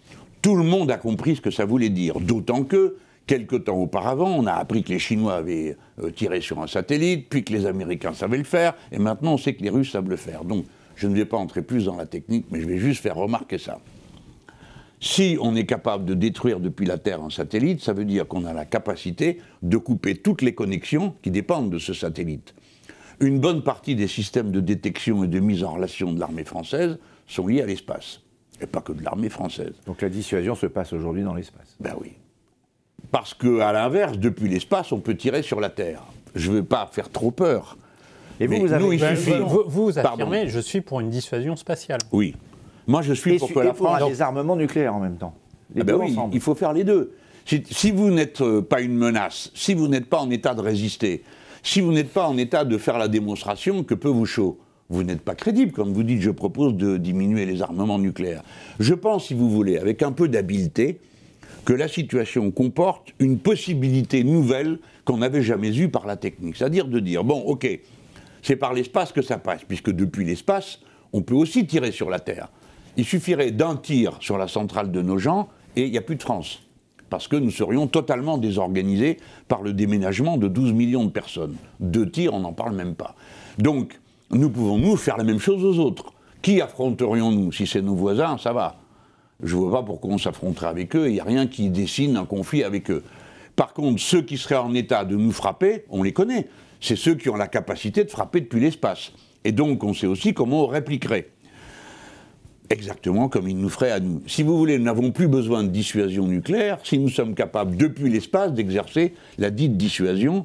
Speaker 2: Tout le monde a compris ce que ça voulait dire, d'autant que, quelque temps auparavant, on a appris que les Chinois avaient tiré sur un satellite, puis que les Américains savaient le faire, et maintenant on sait que les Russes savent le faire. Donc, je ne vais pas entrer plus dans la technique, mais je vais juste faire remarquer ça. Si on est capable de détruire depuis la Terre un satellite, ça veut dire qu'on a la capacité de couper toutes les connexions qui dépendent de ce satellite. Une bonne partie des systèmes de détection et de mise en relation de l'armée française sont liés à l'espace, et pas que de l'armée française.
Speaker 1: Donc la dissuasion se passe aujourd'hui dans l'espace.
Speaker 2: Ben oui. Parce qu'à l'inverse, depuis l'espace, on peut tirer sur la Terre. Je ne veux pas faire trop peur.
Speaker 3: Et vous affirmez, je suis pour une dissuasion spatiale.
Speaker 2: Oui. Moi, je suis pour que la France...
Speaker 1: des armements nucléaires en même temps.
Speaker 2: Les deux ensemble. Il faut faire les deux. Si vous n'êtes pas une menace, si vous n'êtes pas en état de résister, si vous n'êtes pas en état de faire la démonstration, que peu vous chaud, vous n'êtes pas crédible quand vous dites « je propose de diminuer les armements nucléaires ». Je pense, si vous voulez, avec un peu d'habileté, que la situation comporte une possibilité nouvelle qu'on n'avait jamais eue par la technique. C'est-à-dire de dire, bon, ok, c'est par l'espace que ça passe, puisque depuis l'espace, on peut aussi tirer sur la Terre. Il suffirait d'un tir sur la centrale de Nogent et il n'y a plus de France. Parce que nous serions totalement désorganisés par le déménagement de 12 millions de personnes. 2 tirs, on n'en parle même pas. Donc, nous pouvons, nous, faire la même chose aux autres. Qui affronterions-nous? Si c'est nos voisins, ça va. Je ne vois pas pourquoi on s'affronterait avec eux, il n'y a rien qui dessine un conflit avec eux. Par contre, ceux qui seraient en état de nous frapper, on les connaît. C'est ceux qui ont la capacité de frapper depuis l'espace. Et donc, on sait aussi comment on répliquerait. Exactement comme ils nous feraient à nous. Si vous voulez, nous n'avons plus besoin de dissuasion nucléaire si nous sommes capables, depuis l'espace, d'exercer la dite dissuasion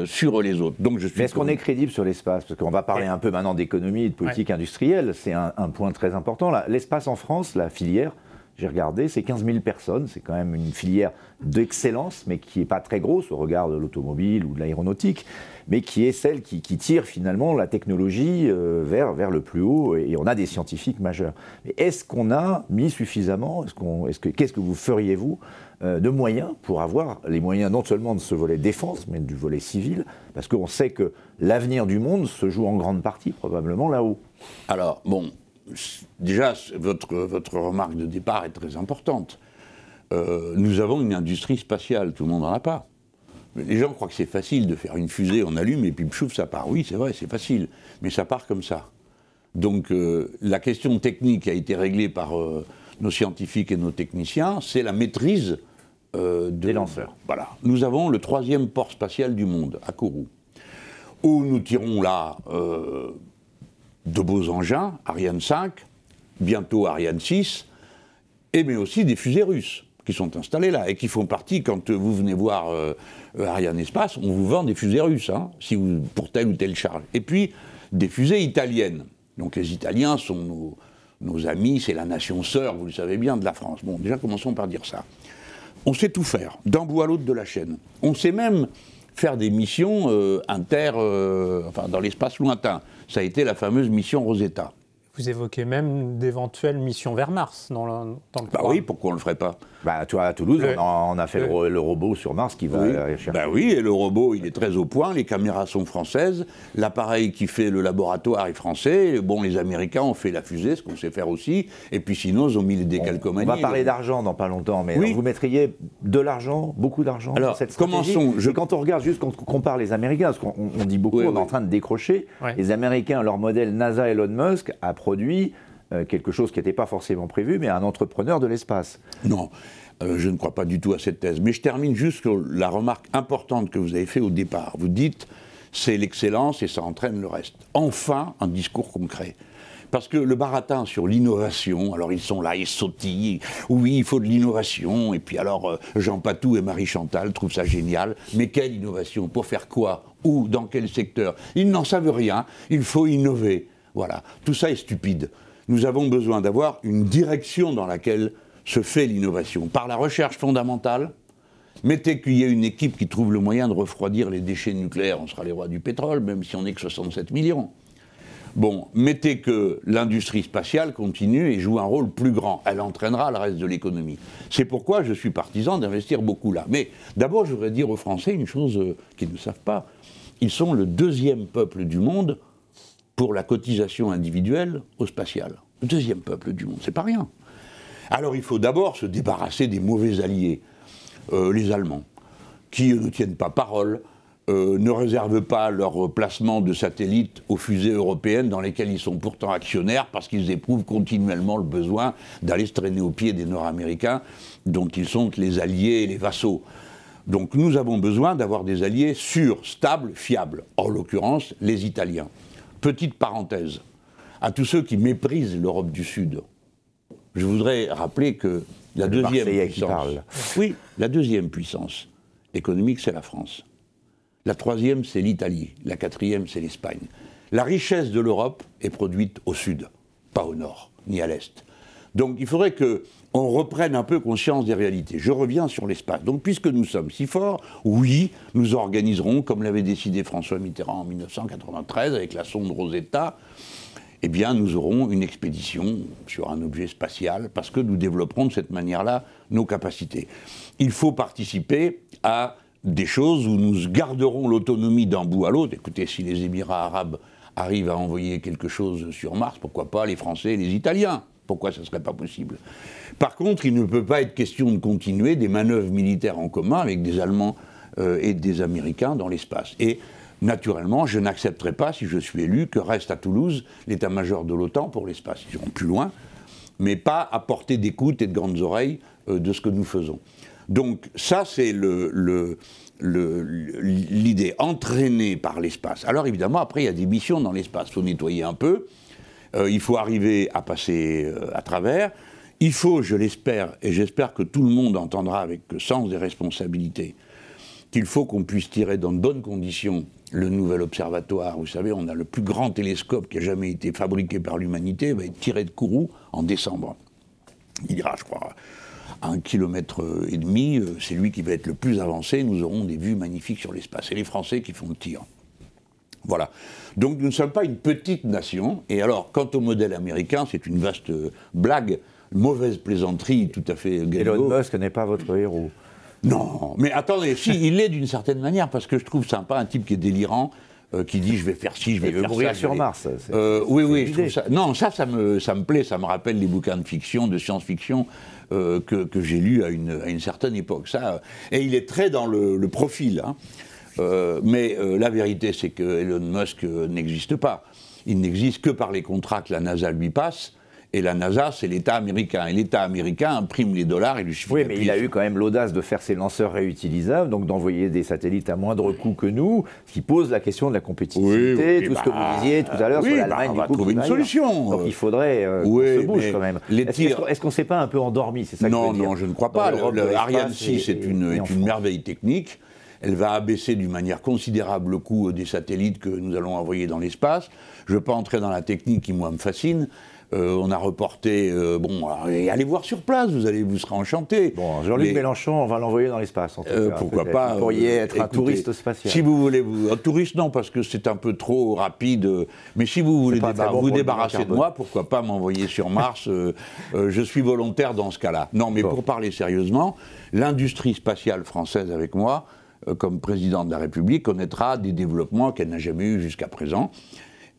Speaker 2: sur les autres. Donc,
Speaker 1: Mais est-ce qu'on est crédible sur l'espace? Parce qu'on va parler un peu maintenant d'économie et de politique industrielle. C'est un point très important. L'espace en France, la filière, j'ai regardé, c'est 15 000 personnes. C'est quand même une filière d'excellence, mais qui n'est pas très grosse au regard de l'automobile ou de l'aéronautique, mais qui est celle qui tire finalement la technologie vers le plus haut, et on a des scientifiques majeurs. Mais est-ce qu'on a mis suffisamment, qu'est-ce que vous feriez, vous, de moyens pour avoir les moyens non seulement de ce volet défense, mais du volet civil, parce qu'on sait que l'avenir du monde se joue en grande partie probablement là-haut.
Speaker 2: Alors, bon, déjà, votre remarque de départ est très importante. Nous avons une industrie spatiale, tout le monde n'en a pas. Les gens croient que c'est facile de faire une fusée, on allume et puis pchouf, ça part. Oui, c'est vrai, c'est facile, mais ça part comme ça. Donc la question technique a été réglée par nos scientifiques et nos techniciens, c'est la maîtrise
Speaker 1: des lanceurs.
Speaker 2: Voilà. Nous avons le 3e port spatial du monde, à Kourou, où nous tirons là de beaux engins, Ariane 5, bientôt Ariane 6, mais aussi des fusées russes qui sont installées là et qui font partie, quand vous venez voir Ariane Espace, on vous vend des fusées russes, hein, pour telle ou telle charge. Et puis des fusées italiennes. Donc les Italiens sont nos amis, c'est la nation sœur, vous le savez bien, de la France. Bon, déjà commençons par dire ça. On sait tout faire, d'un bout à l'autre de la chaîne. On sait même faire des missions dans l'espace lointain. Ça a été la fameuse mission Rosetta.
Speaker 3: Vous évoquez même d'éventuelles missions vers Mars dans le
Speaker 2: programme. Oui, pourquoi on ne le ferait pas?
Speaker 1: Tu vois, à Toulouse, on a fait le robot sur Mars qui va aller chercher.
Speaker 2: Oui, et le robot, il est très au point, les caméras sont françaises, l'appareil qui fait le laboratoire est français, bon, les Américains ont fait la fusée, ce qu'on sait faire aussi, et puis sinon, ils ont mis les décalcomanies.
Speaker 1: On va parler d'argent dans pas longtemps, mais vous mettriez de l'argent, beaucoup d'argent dans cette stratégie. Et quand on regarde, juste quand on compare les Américains, parce qu'on dit beaucoup, on est en train de décrocher, les Américains, leur modèle NASA Elon Musk a produit quelque chose qui n'était pas forcément prévu, mais un entrepreneur de l'espace.
Speaker 2: Non, je ne crois pas du tout à cette thèse. Mais je termine juste sur la remarque importante que vous avez faite au départ. Vous dites, c'est l'excellence et ça entraîne le reste. Enfin, un discours concret. Parce que le baratin sur l'innovation, alors ils sont là, ils sautillent, oui, il faut de l'innovation, et puis alors Jean Patou et Marie Chantal trouvent ça génial, mais quelle innovation? Pour faire quoi? Où? Dans quel secteur? Ils n'en savent rien, il faut innover. Voilà, tout ça est stupide. Nous avons besoin d'avoir une direction dans laquelle se fait l'innovation. Par la recherche fondamentale, mettez qu'il y ait une équipe qui trouve le moyen de refroidir les déchets nucléaires, on sera les rois du pétrole, même si on n'est que 67 millions. Bon, mettez que l'industrie spatiale continue et joue un rôle plus grand. Elle entraînera le reste de l'économie. C'est pourquoi je suis partisan d'investir beaucoup là. Mais d'abord, je voudrais dire aux Français une chose qu'ils ne savent pas. Ils sont le 2e peuple du monde pour la cotisation individuelle au spatial. Le 2e peuple du monde, c'est pas rien. Alors il faut d'abord se débarrasser des mauvais alliés, les Allemands, qui ne tiennent pas parole, ne réservent pas leur placement de satellites aux fusées européennes dans lesquelles ils sont pourtant actionnaires parce qu'ils éprouvent continuellement le besoin d'aller se traîner aux pieds des Nord-Américains dont ils sont les alliés et les vassaux. Donc nous avons besoin d'avoir des alliés sûrs, stables, fiables, en l'occurrence les Italiens. Petite parenthèse, à tous ceux qui méprisent l'Europe du Sud, je voudrais rappeler que la deuxième puissance économique, c'est la France. La 3e, c'est l'Italie. La 4e, c'est l'Espagne. La richesse de l'Europe est produite au Sud, pas au Nord. ni à l'Est. Donc il faudrait qu'on reprenne un peu conscience des réalités. Je reviens sur l'espace. Donc puisque nous sommes si forts, oui, nous organiserons, comme l'avait décidé François Mitterrand en 1993 avec la sonde Rosetta, eh bien nous aurons une expédition sur un objet spatial parce que nous développerons de cette manière-là nos capacités. Il faut participer à des choses où nous garderons l'autonomie d'un bout à l'autre. Écoutez, si les Émirats arabes arrivent à envoyer quelque chose sur Mars, pourquoi pas les Français et les Italiens ? Pourquoi ça ne serait pas possible? Par contre, il ne peut pas être question de continuer des manœuvres militaires en commun avec des Allemands et des Américains dans l'espace. Et naturellement, je n'accepterai pas, si je suis élu, que reste à Toulouse l'état-major de l'OTAN pour l'espace. Ils iront plus loin, mais pas à portée d'écoute et de grandes oreilles de ce que nous faisons. Donc ça, c'est l'idée, entraînée par l'espace. Alors évidemment, après, il y a des missions dans l'espace. Il faut nettoyer un peu. Il faut arriver à passer à travers. Il faut, je l'espère, et j'espère que tout le monde entendra avec le sens des responsabilités, qu'il faut qu'on puisse tirer dans de bonnes conditions le nouvel observatoire. Vous savez, on a le plus grand télescope qui a jamais été fabriqué par l'humanité, il va être tiré de Kourou en décembre. Il ira, je crois, à 1,5 km, c'est lui qui va être le plus avancé, nous aurons des vues magnifiques sur l'espace. C'est les Français qui font le tir. Voilà. Donc nous ne sommes pas une petite nation. Et alors, quant au modèle américain, c'est une vaste blague, une mauvaise plaisanterie, tout à fait galgo.
Speaker 1: Elon Musk n'est pas votre héros.
Speaker 2: Non, mais attendez, si, il l'est d'une certaine manière, parce que je trouve sympa un type qui est délirant, qui dit je vais faire ci, je vais faire ça. Il veut
Speaker 1: mourir sur Mars.
Speaker 2: Oui, je trouve ça. Non, ça me plaît, ça me rappelle les bouquins de fiction, de science-fiction que j'ai lus à une certaine époque. Ça, et il est très dans le profil. Hein. Mais la vérité, c'est que Elon Musk n'existe pas. Il n'existe que par les contrats que la NASA lui passe. Et la NASA, c'est l'État américain. Et l'État américain imprime les dollars. Il lui suffit.
Speaker 1: Oui, mais il a eu quand même l'audace de faire ses lanceurs réutilisables, donc d'envoyer des satellites à moindre coût que nous, ce qui pose la question de la compétitivité, tout ce que vous disiez tout à l'heure sur l'Allemagne.
Speaker 2: On va trouver une solution.
Speaker 1: Donc il faudrait qu'on se bouge quand même. Est-ce qu'on ne s'est pas un peu endormi? C'est ça que
Speaker 2: non, non, je ne crois pas. Ariane 6 est une merveille technique. Elle va abaisser d'une manière considérable le coût des satellites que nous allons envoyer dans l'espace. Je ne veux pas entrer dans la technique qui, moi, me fascine. On a reporté, allez voir sur place, vous serez enchantés.
Speaker 1: Bon, Jean-Luc Mélenchon, on va l'envoyer dans l'espace, en tout cas.
Speaker 2: Pourquoi pas?
Speaker 1: Vous pourriez être un touriste spatial.
Speaker 2: Si vous voulez, un touriste, non, parce que c'est un peu trop rapide. Mais si vous voulez vous débarrasser de moi, pourquoi pas m'envoyer sur Mars? Je suis volontaire dans ce cas-là. Non, mais pour parler sérieusement, l'industrie spatiale française avec moi, comme président de la République, connaîtra des développements qu'elle n'a jamais eu jusqu'à présent.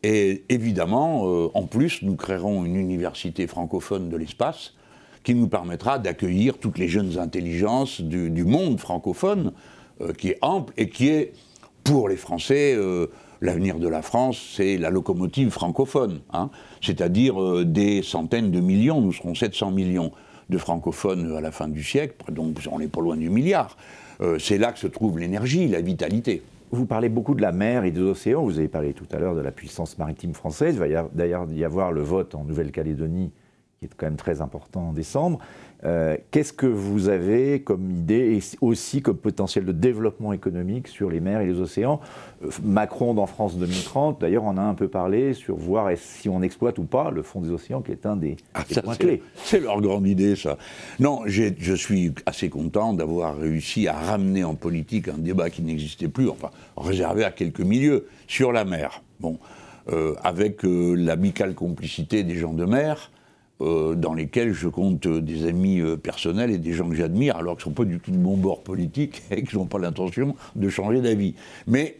Speaker 2: Et évidemment, en plus, nous créerons une université francophone de l'espace qui nous permettra d'accueillir toutes les jeunes intelligences du monde francophone, qui est ample et qui est, pour les Français, l'avenir de la France, c'est la locomotive francophone. Hein, c'est-à-dire des centaines de millions, nous serons 700 millions de francophones à la fin du siècle, donc on n'est pas loin du milliard. C'est là que se trouve l'énergie, la vitalité.
Speaker 1: Vous parlez beaucoup de la mer et des océans, vous avez parlé tout à l'heure de la puissance maritime française, il va d'ailleurs y avoir le vote en Nouvelle-Calédonie, qui est quand même très important en décembre. Qu'est-ce que vous avez comme idée et aussi comme potentiel de développement économique sur les mers et les océans? Macron dans France 2030, d'ailleurs, en a un peu parlé sur voir si on exploite ou pas le fond des océans, qui est un des points clés.
Speaker 2: C'est leur grande idée, ça. Non, je suis assez content d'avoir réussi à ramener en politique un débat qui n'existait plus, enfin, réservé à quelques milieux, sur la mer. Bon, avec l'amicale complicité des gens de mer, dans lesquels je compte des amis personnels et des gens que j'admire, alors qu'ils ne sont pas du tout de mon bord politique et qu'ils n'ont pas l'intention de changer d'avis. Mais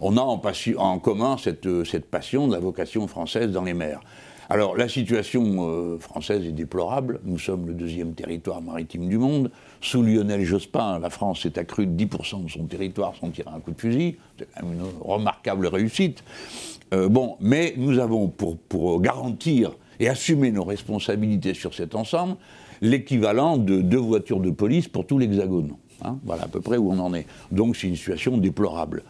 Speaker 2: on a en commun cette passion de la vocation française dans les mers. Alors la situation française est déplorable. Nous sommes le 2e territoire maritime du monde. Sous Lionel Jospin, la France s'est accrue de 10% de son territoire sans tirer un coup de fusil. C'est quand même une remarquable réussite. Mais nous avons, pour garantir et assumer nos responsabilités sur cet ensemble, l'équivalent de 2 voitures de police pour tout l'Hexagone. Hein, voilà à peu près où on en est. Donc c'est une situation déplorable.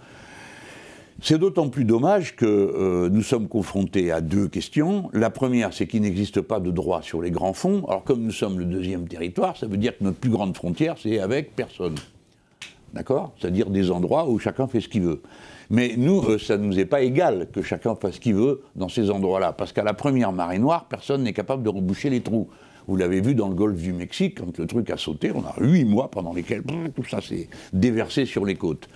Speaker 2: C'est d'autant plus dommage que nous sommes confrontés à 2 questions. La première, c'est qu'il n'existe pas de droit sur les grands fonds. Alors comme nous sommes le 2e territoire, ça veut dire que notre plus grande frontière, c'est avec personne. d'accord? C'est-à-dire des endroits où chacun fait ce qu'il veut. Mais nous, ça ne nous est pas égal que chacun fasse ce qu'il veut dans ces endroits-là, parce qu'à la première marée noire, personne n'est capable de reboucher les trous. Vous l'avez vu dans le golfe du Mexique, quand le truc a sauté, on a 8 mois pendant lesquels tout ça s'est déversé sur les côtes.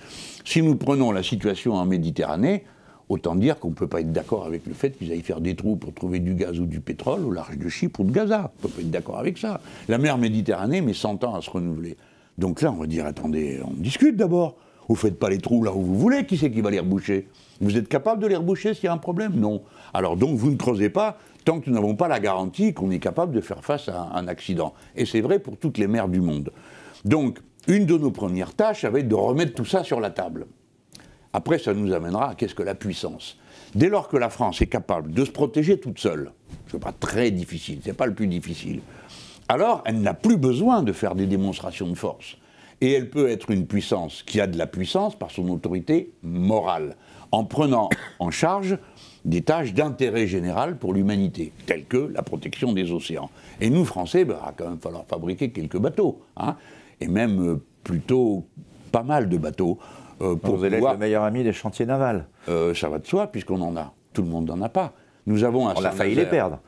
Speaker 2: Si nous prenons la situation en Méditerranée, autant dire qu'on ne peut pas être d'accord avec le fait qu'ils aillent faire des trous pour trouver du gaz ou du pétrole au large de Chypre ou de Gaza. On ne peut pas être d'accord avec ça. La mer Méditerranée met 100 ans à se renouveler. Donc là, on va dire, attendez, on discute d'abord. Vous ne faites pas les trous là où vous voulez, qui c'est qui va les reboucher? Vous êtes capable de les reboucher s'il y a un problème? Non. Alors donc, vous ne creusez pas tant que nous n'avons pas la garantie qu'on est capable de faire face à un accident. Et c'est vrai pour toutes les mers du monde. Donc, une de nos premières tâches, ça va être de remettre tout ça sur la table. Après, ça nous amènera à qu'est-ce que la puissance. Dès lors que la France est capable de se protéger toute seule, ce n'est pas très difficile, ce n'est pas le plus difficile, alors elle n'a plus besoin de faire des démonstrations de force. Et elle peut être une puissance qui a de la puissance par son autorité morale, en prenant en charge des tâches d'intérêt général pour l'humanité, telles que la protection des océans. Et nous, Français, il va quand même falloir fabriquer quelques bateaux, hein, et même plutôt pas mal de bateaux.
Speaker 1: Pour vous allez être le meilleur ami des chantiers navals.
Speaker 2: Ça va de soi, puisqu'on en a. Tout le monde n'en a pas. Nous avons un
Speaker 1: On a failli les perdre.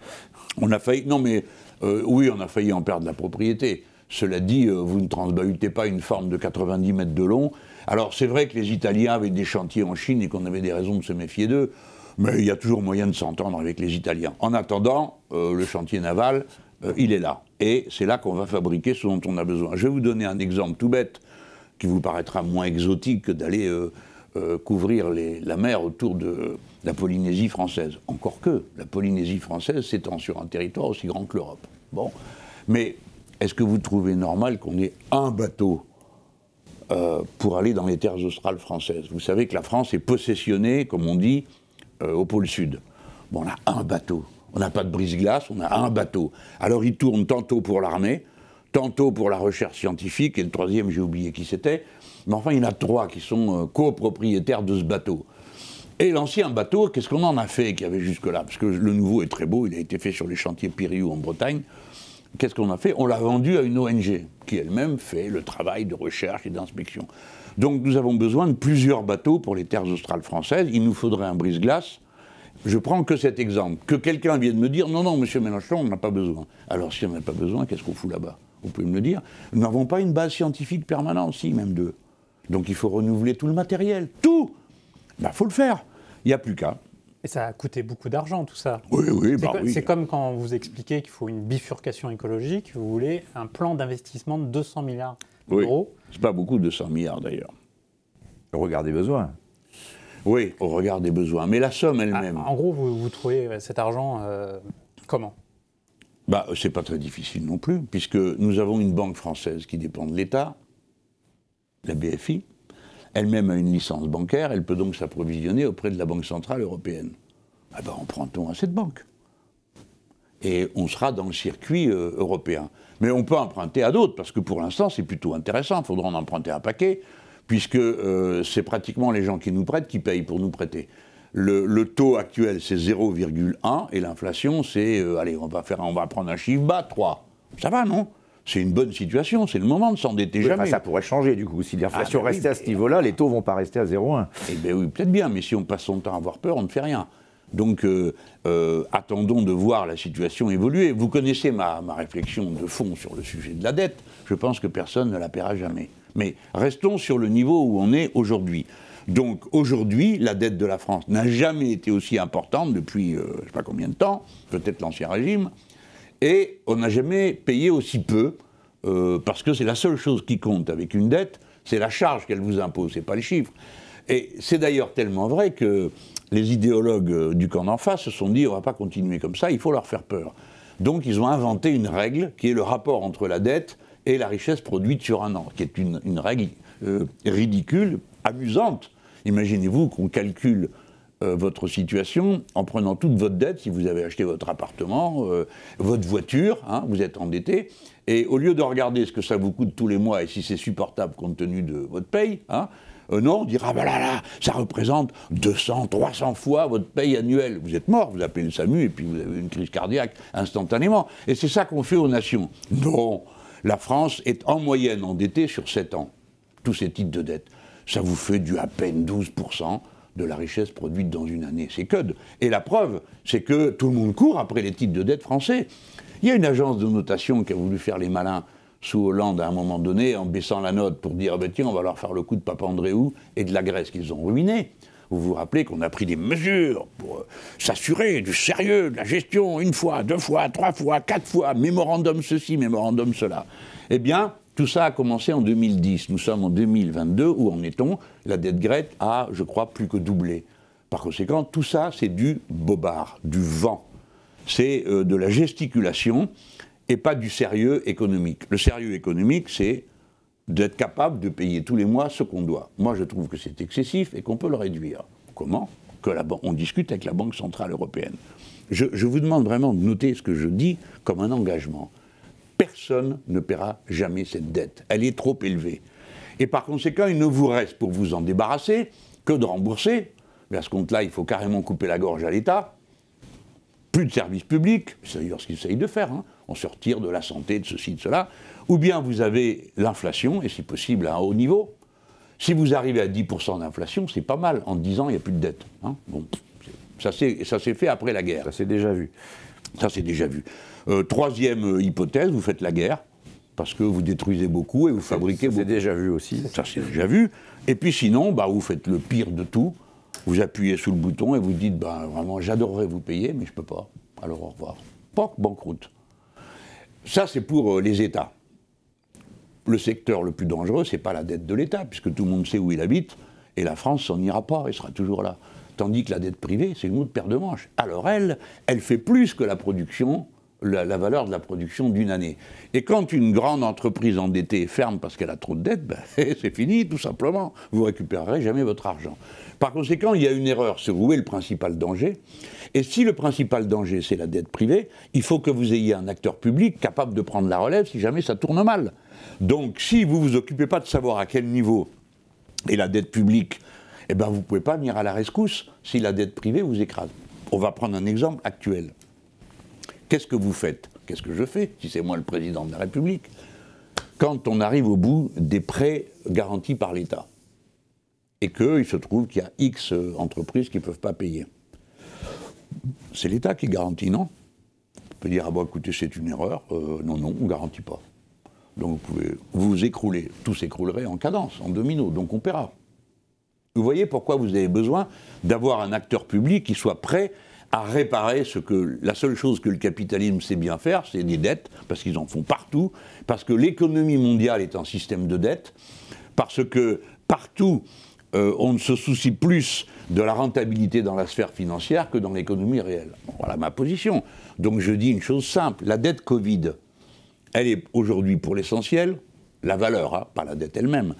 Speaker 2: On a failli... Non, mais oui, on a failli en perdre la propriété. Cela dit, vous ne transbahutez pas une forme de 90 mètres de long. Alors, c'est vrai que les Italiens avaient des chantiers en Chine et qu'on avait des raisons de se méfier d'eux, mais il y a toujours moyen de s'entendre avec les Italiens. En attendant, le chantier naval, il est là. Et c'est là qu'on va fabriquer ce dont on a besoin. Je vais vous donner un exemple tout bête, qui vous paraîtra moins exotique que d'aller couvrir la mer autour de la Polynésie française. Encore que, la Polynésie française s'étend sur un territoire aussi grand que l'Europe. Bon. Mais est-ce que vous trouvez normal qu'on ait un bateau pour aller dans les terres australes françaises? Vous savez que la France est possessionnée, comme on dit, au pôle sud. Bon, on a un bateau. On n'a pas de brise-glace, on a un bateau. Alors il tourne tantôt pour l'armée, tantôt pour la recherche scientifique, et le troisième, j'ai oublié qui c'était. Mais enfin, il y en a 3 qui sont copropriétaires de ce bateau. Et l'ancien bateau, qu'est-ce qu'on en a fait qu'il y avait jusque-là? Parce que le nouveau est très beau, il a été fait sur les chantiers Piriou en Bretagne. Qu'est-ce qu'on a fait? On l'a vendu à une ONG, qui elle-même fait le travail de recherche et d'inspection. Donc nous avons besoin de plusieurs bateaux pour les terres australes françaises. Il nous faudrait un brise-glace. Je prends que cet exemple. Que quelqu'un vienne me dire, non, non, monsieur Mélenchon, on n'a pas besoin. Alors si on n'a pas besoin, qu'est-ce qu'on fout là-bas? Vous pouvez me le dire. Nous n'avons pas une base scientifique permanente, si, même 2. Donc il faut renouveler tout le matériel. Tout! Ben, faut le faire. Il n'y a plus qu'à.
Speaker 3: Et ça a coûté beaucoup d'argent, tout ça.
Speaker 2: Oui, oui, oui.
Speaker 3: C'est comme quand vous expliquez qu'il faut une bifurcation écologique, vous voulez un plan d'investissement de 200 milliards d'euros.
Speaker 2: Oui. C'est pas beaucoup, 200 milliards d'ailleurs.
Speaker 1: Au regard des besoins.
Speaker 2: Oui, au regard des besoins. Mais la somme elle-même...
Speaker 3: En gros, vous trouvez cet argent comment?
Speaker 2: Bah, c'est pas très difficile non plus, puisque nous avons une banque française qui dépend de l'État, la BFI. Elle-même a une licence bancaire, elle peut donc s'approvisionner auprès de la Banque Centrale Européenne. Ah ben, empruntons à cette banque. Et on sera dans le circuit européen. Mais on peut emprunter à d'autres, parce que pour l'instant, c'est plutôt intéressant. Il faudra en emprunter un paquet, puisque c'est pratiquement les gens qui nous prêtent qui payent pour nous prêter. Le taux actuel, c'est 0,1, et l'inflation, c'est, allez, on va prendre un chiffre bas, 3. Ça va, non? C'est une bonne situation, c'est le moment de s'endetter jamais.
Speaker 1: Ça pourrait changer, du coup. Si l'inflation restait à ce niveau-là, les taux ne vont pas rester à 0,1.
Speaker 2: Eh bien oui, peut-être bien, mais si on passe son temps à avoir peur, on ne fait rien. Donc, attendons de voir la situation évoluer. Vous connaissez ma réflexion de fond sur le sujet de la dette. Je pense que personne ne la paiera jamais. Mais restons sur le niveau où on est aujourd'hui. Donc, aujourd'hui, la dette de la France n'a jamais été aussi importante depuis, je ne sais pas combien de temps, peut-être l'Ancien Régime, et on n'a jamais payé aussi peu, parce que c'est la seule chose qui compte avec une dette, c'est la charge qu'elle vous impose, c'est pas les chiffres. Et c'est d'ailleurs tellement vrai que les idéologues du camp d'en face se sont dit, on ne va pas continuer comme ça, il faut leur faire peur. Donc ils ont inventé une règle qui est le rapport entre la dette et la richesse produite sur un an, qui est une règle ridicule, amusante. Imaginez-vous qu'on calcule votre situation en prenant toute votre dette, si vous avez acheté votre appartement, votre voiture, hein, vous êtes endetté, et au lieu de regarder ce que ça vous coûte tous les mois et si c'est supportable compte tenu de votre paye, hein, non, on dira, ah ben là, ça représente 200, 300 fois votre paye annuelle. Vous êtes mort, vous appelez le SAMU et puis vous avez une crise cardiaque instantanément. Et c'est ça qu'on fait aux nations. Non, la France est en moyenne endettée sur 7 ans. tous ces titres de dette. Ça vous fait du à peine 12% de la richesse produite dans une année. C'est code. Et la preuve, c'est que tout le monde court après les titres de dette français. Il y a une agence de notation qui a voulu faire les malins sous Hollande à un moment donné, en baissant la note pour dire « tiens, on va leur faire le coup de Papandréou et de la Grèce qu'ils ont ruiné ». Vous vous rappelez qu'on a pris des mesures pour s'assurer du sérieux de la gestion, 1 fois, 2 fois, 3 fois, 4 fois, mémorandum ceci, mémorandum cela. Eh bien, tout ça a commencé en 2010. Nous sommes en 2022, où en est-on? La dette grecque a, je crois, plus que doublé. Par conséquent, tout ça, c'est du bobard, du vent. C'est de la gesticulation et pas du sérieux économique. Le sérieux économique, c'est d'être capable de payer tous les mois ce qu'on doit. Moi, je trouve que c'est excessif et qu'on peut le réduire. Comment? On discute avec la Banque Centrale Européenne. Je vous demande vraiment de noter ce que je dis comme un engagement. Personne ne paiera jamais cette dette. Elle est trop élevée. Et par conséquent, il ne vous reste pour vous en débarrasser que de rembourser. Mais à ce compte-là, il faut carrément couper la gorge à l'État. Plus de services publics, c'est d'ailleurs ce qu'ils essayent de faire. On se retire de la santé, de ceci, de cela. Ou bien vous avez l'inflation, et si possible à un haut niveau. Si vous arrivez à 10% d'inflation, c'est pas mal. En 10 ans, il n'y a plus de dette. Bon, ça s'est fait après la guerre.
Speaker 1: Ça s'est déjà vu.
Speaker 2: Ça s'est déjà vu. Troisième hypothèse, vous faites la guerre, parce que vous détruisez beaucoup et vous fabriquez beaucoup.
Speaker 1: Ça s'est déjà vu aussi.
Speaker 2: Ça s'est déjà vu. Et puis sinon, vous faites le pire de tout. Vous appuyez sur le bouton et vous dites, vraiment, j'adorerais vous payer, mais je ne peux pas. Alors au revoir. POC, banqueroute. Ça, c'est pour les États. Le secteur le plus dangereux, ce n'est pas la dette de l'État, puisque tout le monde sait où il habite, et la France s'en ira pas, elle sera toujours là. Tandis que la dette privée, c'est une autre paire de manches. Alors elle fait plus que la production, la valeur de la production d'une année. Et quand une grande entreprise endettée ferme parce qu'elle a trop de dettes, c'est fini, tout simplement. Vous ne récupérerez jamais votre argent. Par conséquent, il y a une erreur sur où est le principal danger. Et si le principal danger, c'est la dette privée, il faut que vous ayez un acteur public capable de prendre la relève si jamais ça tourne mal. Donc, si vous ne vous occupez pas de savoir à quel niveau est la dette publique, vous ne pouvez pas venir à la rescousse si la dette privée vous écrase. On va prendre un exemple actuel. Qu'est-ce que vous faites? Qu'est-ce que je fais, si c'est moi le président de la République, quand on arrive au bout des prêts garantis par l'État et qu'il se trouve qu'il y a X entreprises qui ne peuvent pas payer? C'est l'État qui garantit, non? On peut dire, écoutez, c'est une erreur. Non, on ne garantit pas. Donc vous pouvez vous écrouler. Tout s'écroulerait en cadence, en domino, donc on paiera. Vous voyez pourquoi vous avez besoin d'avoir un acteur public qui soit prêt à réparer la seule chose que le capitalisme sait bien faire, c'est des dettes, parce qu'ils en font partout, parce que l'économie mondiale est un système de dettes, parce que partout, on ne se soucie plus de la rentabilité dans la sphère financière que dans l'économie réelle. Bon, voilà ma position. Donc je dis une chose simple, la dette Covid, elle est aujourd'hui pour l'essentiel, la valeur, pas la dette elle-même,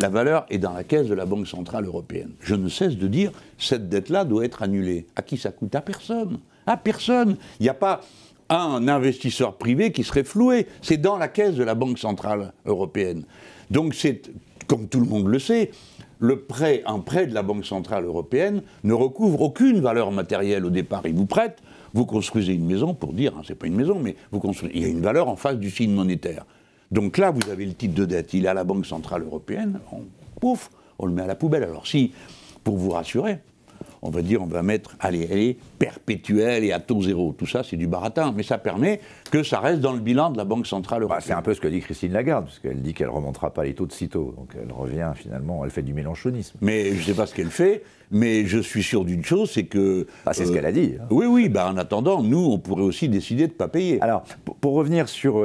Speaker 2: la valeur est dans la caisse de la Banque Centrale Européenne. Je ne cesse de dire, cette dette-là doit être annulée. À qui ça coûte? À personne. À personne. Il n'y a pas un investisseur privé qui serait floué. C'est dans la caisse de la Banque Centrale Européenne. Donc c'est, comme tout le monde le sait, un prêt de la Banque Centrale Européenne ne recouvre aucune valeur matérielle au départ. Il vous prête, vous construisez une maison pour dire, c'est pas une maison, mais il y a une valeur en face du signe monétaire. Donc là, vous avez le titre de dette, il est à la Banque Centrale Européenne, on le met à la poubelle. Alors si, pour vous rassurer, on va dire, on va mettre, elle est perpétuelle et à taux zéro. Tout ça, c'est du baratin, mais ça permet que ça reste dans le bilan de la Banque Centrale Européenne.
Speaker 1: C'est un peu ce que dit Christine Lagarde, parce qu'elle dit qu'elle ne remontera pas les taux de sitôt. Donc elle revient finalement, elle fait du mélenchonisme.
Speaker 2: Mais je ne sais pas ce qu'elle fait, mais je suis sûr d'une chose, c'est que...
Speaker 1: c'est ce qu'elle a dit.
Speaker 2: Oui, en attendant, nous, on pourrait aussi décider de ne pas payer.
Speaker 1: Alors, pour revenir sur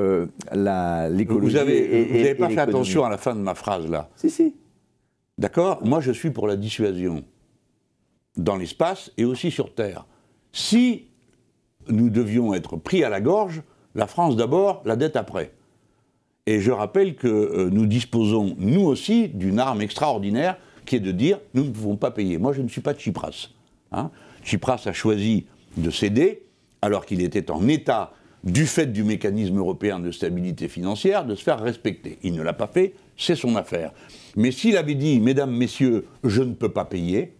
Speaker 1: l'écologie... Vous
Speaker 2: n'avez pas fait attention à la fin de ma phrase, là.
Speaker 1: Si.
Speaker 2: D'accord? Moi, je suis pour la dissuasion. Dans l'espace et aussi sur Terre. Si nous devions être pris à la gorge, la France d'abord, la dette après. Et je rappelle que nous disposons, nous aussi, d'une arme extraordinaire qui est de dire nous ne pouvons pas payer. Moi, je ne suis pas Tsipras. Tsipras a choisi de céder alors qu'il était en état, du fait du mécanisme européen de stabilité financière, de se faire respecter. Il ne l'a pas fait, c'est son affaire. Mais s'il avait dit, mesdames, messieurs, je ne peux pas payer,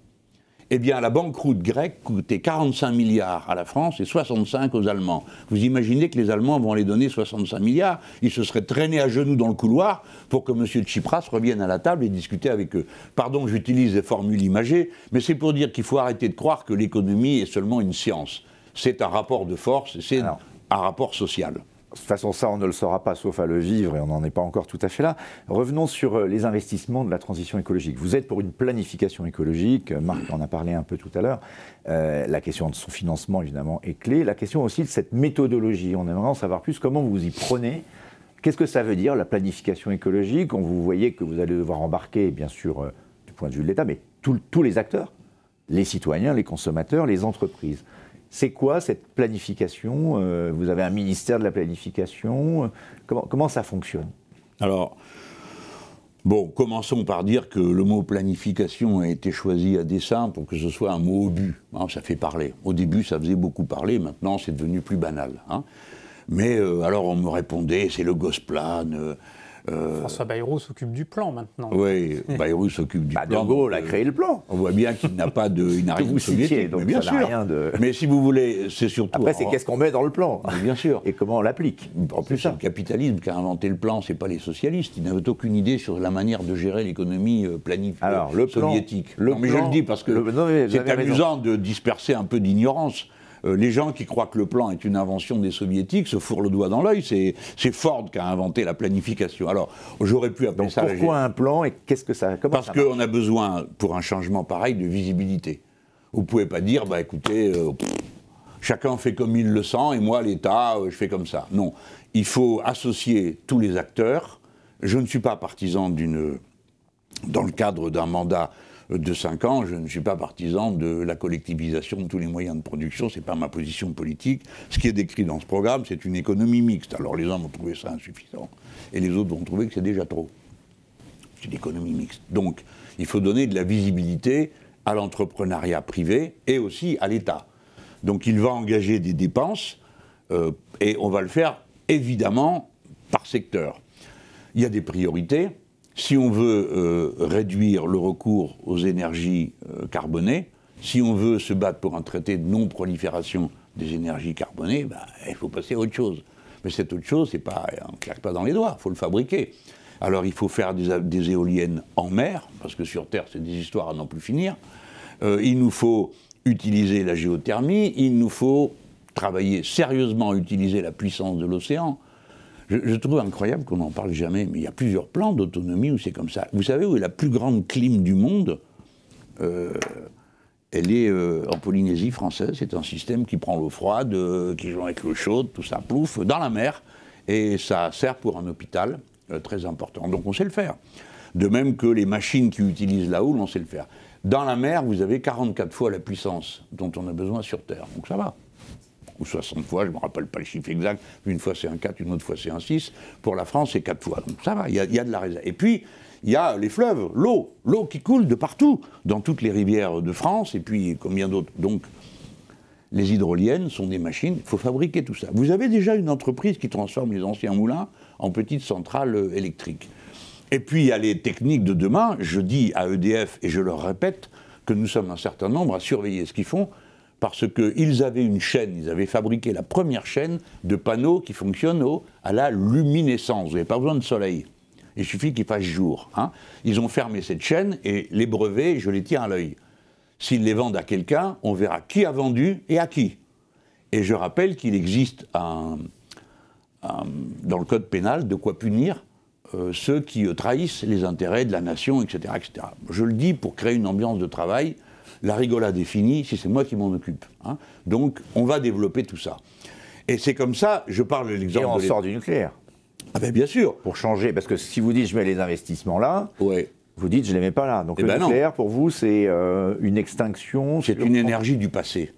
Speaker 2: Eh bien, la banqueroute grecque coûtait 45 milliards à la France et 65 aux Allemands. Vous imaginez que les Allemands vont aller donner 65 milliards? Ils se seraient traînés à genoux dans le couloir pour que M. Tsipras revienne à la table et discuter avec eux. Pardon, j'utilise des formules imagées, mais c'est pour dire qu'il faut arrêter de croire que l'économie est seulement une science. C'est un rapport de force, c'est un rapport social.
Speaker 1: De toute façon, ça, on ne le saura pas, sauf à le vivre, et on n'en est pas encore tout à fait là. Revenons sur les investissements de la transition écologique. Vous êtes pour une planification écologique, Marc en a parlé un peu tout à l'heure. La question de son financement, évidemment, est clé. La question aussi de cette méthodologie. On aimerait en savoir plus. Comment vous y prenez? Qu'est-ce que ça veut dire, la planification écologique? Vous voyez que vous allez devoir embarquer, bien sûr, du point de vue de l'État, mais tous les acteurs, les citoyens, les consommateurs, les entreprises. C'est quoi cette planification? Vous avez un ministère de la planification. Comment ça fonctionne?
Speaker 2: Alors, bon, commençons par dire que le mot planification a été choisi à dessein pour que ce soit un mot obus. Hein, ça fait parler. Au début, ça faisait beaucoup parler. Maintenant, c'est devenu plus banal. Hein. Mais alors, on me répondait, c'est le Gosplan.
Speaker 3: François Bayrou s'occupe du plan maintenant.
Speaker 2: Oui, Bayrou s'occupe du plan.
Speaker 1: De Gaulle a créé le plan.
Speaker 2: On voit bien qu'il n'a pas de, il n'a rien de soviétique.
Speaker 1: Donc
Speaker 2: mais bien
Speaker 1: ça
Speaker 2: sûr.
Speaker 1: Rien de...
Speaker 2: Mais si vous voulez, c'est surtout.
Speaker 1: Après, c'est qu'est-ce qu'on met dans le plan.
Speaker 2: Mais bien sûr.
Speaker 1: Et comment on l'applique.
Speaker 2: En plus, c'est le capitalisme qui a inventé le plan, c'est pas les socialistes. Ils n'avaient aucune idée sur la manière de gérer l'économie planifiée soviétique. Mais je le dis parce que c'est amusant de disperser un peu d'ignorance. Les gens qui croient que le plan est une invention des soviétiques se fourrent le doigt dans l'œil. C'est Ford qui a inventé la planification. Alors, j'aurais pu appeler ça...
Speaker 1: Pourquoi un plan et qu'est-ce que ça...
Speaker 2: Parce qu'on a besoin, pour un changement pareil, de visibilité. Vous ne pouvez pas dire, bah écoutez, chacun fait comme il le sent et moi, l'État, je fais comme ça. Non, il faut associer tous les acteurs. Je ne suis pas partisan dans le cadre d'un mandat de 5 ans, je ne suis pas partisan de la collectivisation de tous les moyens de production, ce n'est pas ma position politique. Ce qui est décrit dans ce programme, c'est une économie mixte. Alors les uns vont trouver ça insuffisant, et les autres vont trouver que c'est déjà trop. C'est une économie mixte. Donc, il faut donner de la visibilité à l'entrepreneuriat privé et aussi à l'État. Donc il va engager des dépenses, et on va le faire évidemment par secteur. Il y a des priorités. Si on veut réduire le recours aux énergies carbonées, si on veut se battre pour un traité de non-prolifération des énergies carbonées, bah, il faut passer à autre chose. Mais cette autre chose, c'est pas, on ne claque pas dans les doigts, il faut le fabriquer. Alors il faut faire des éoliennes en mer, parce que sur Terre, c'est des histoires à n'en plus finir. Il nous faut utiliser la géothermie, il nous faut travailler sérieusement à utiliser la puissance de l'océan. Je trouve incroyable qu'on n'en parle jamais, mais il y a plusieurs plans d'autonomie où c'est comme ça. Vous savez où est la plus grande clim du monde? Elle est en Polynésie française. C'est un système qui prend l'eau froide, qui joue avec l'eau chaude, tout ça plouffe, dans la mer. Et ça sert pour un hôpital très important. Donc on sait le faire. De même que les machines qui utilisent la houle, on sait le faire. Dans la mer, vous avez 44 fois la puissance dont on a besoin sur Terre. Donc ça va. Ou 60 fois, je ne me rappelle pas le chiffre exact, une fois c'est un 4, une autre fois c'est un 6, pour la France c'est 4 fois, donc ça va, il y a de la réserve. Et puis, il y a les fleuves, l'eau qui coule de partout, dans toutes les rivières de France, et puis combien d'autres. Donc, les hydroliennes sont des machines, il faut fabriquer tout ça. Vous avez déjà une entreprise qui transforme les anciens moulins en petites centrales électriques. Et puis, il y a les techniques de demain, je dis à EDF, et je leur répète, que nous sommes un certain nombre à surveiller ce qu'ils font, parce qu'ils avaient une chaîne, ils avaient fabriqué la première chaîne de panneaux qui fonctionnent à la luminescence. Vous n'avez pas besoin de soleil. Il suffit qu'il fasse jour. Hein. Ils ont fermé cette chaîne et les brevets, je les tiens à l'œil. S'ils les vendent à quelqu'un, on verra qui a vendu et à qui. Et je rappelle qu'il existe dans le code pénal de quoi punir ceux qui trahissent les intérêts de la nation, etc., etc. Je le dis pour créer une ambiance de travail. La rigolade est finie si c'est moi qui m'en occupe. Hein. Donc, on va développer tout ça. Et c'est comme ça, je parle de l'exemple...
Speaker 1: Et on sort du nucléaire.
Speaker 2: Ah ben bien sûr.
Speaker 1: Pour changer, parce que si vous dites je mets les investissements là,
Speaker 2: ouais.
Speaker 1: Vous dites je ne les mets pas là. Donc le nucléaire, pour vous, c'est une extinction...
Speaker 2: C'est une énergie du passé.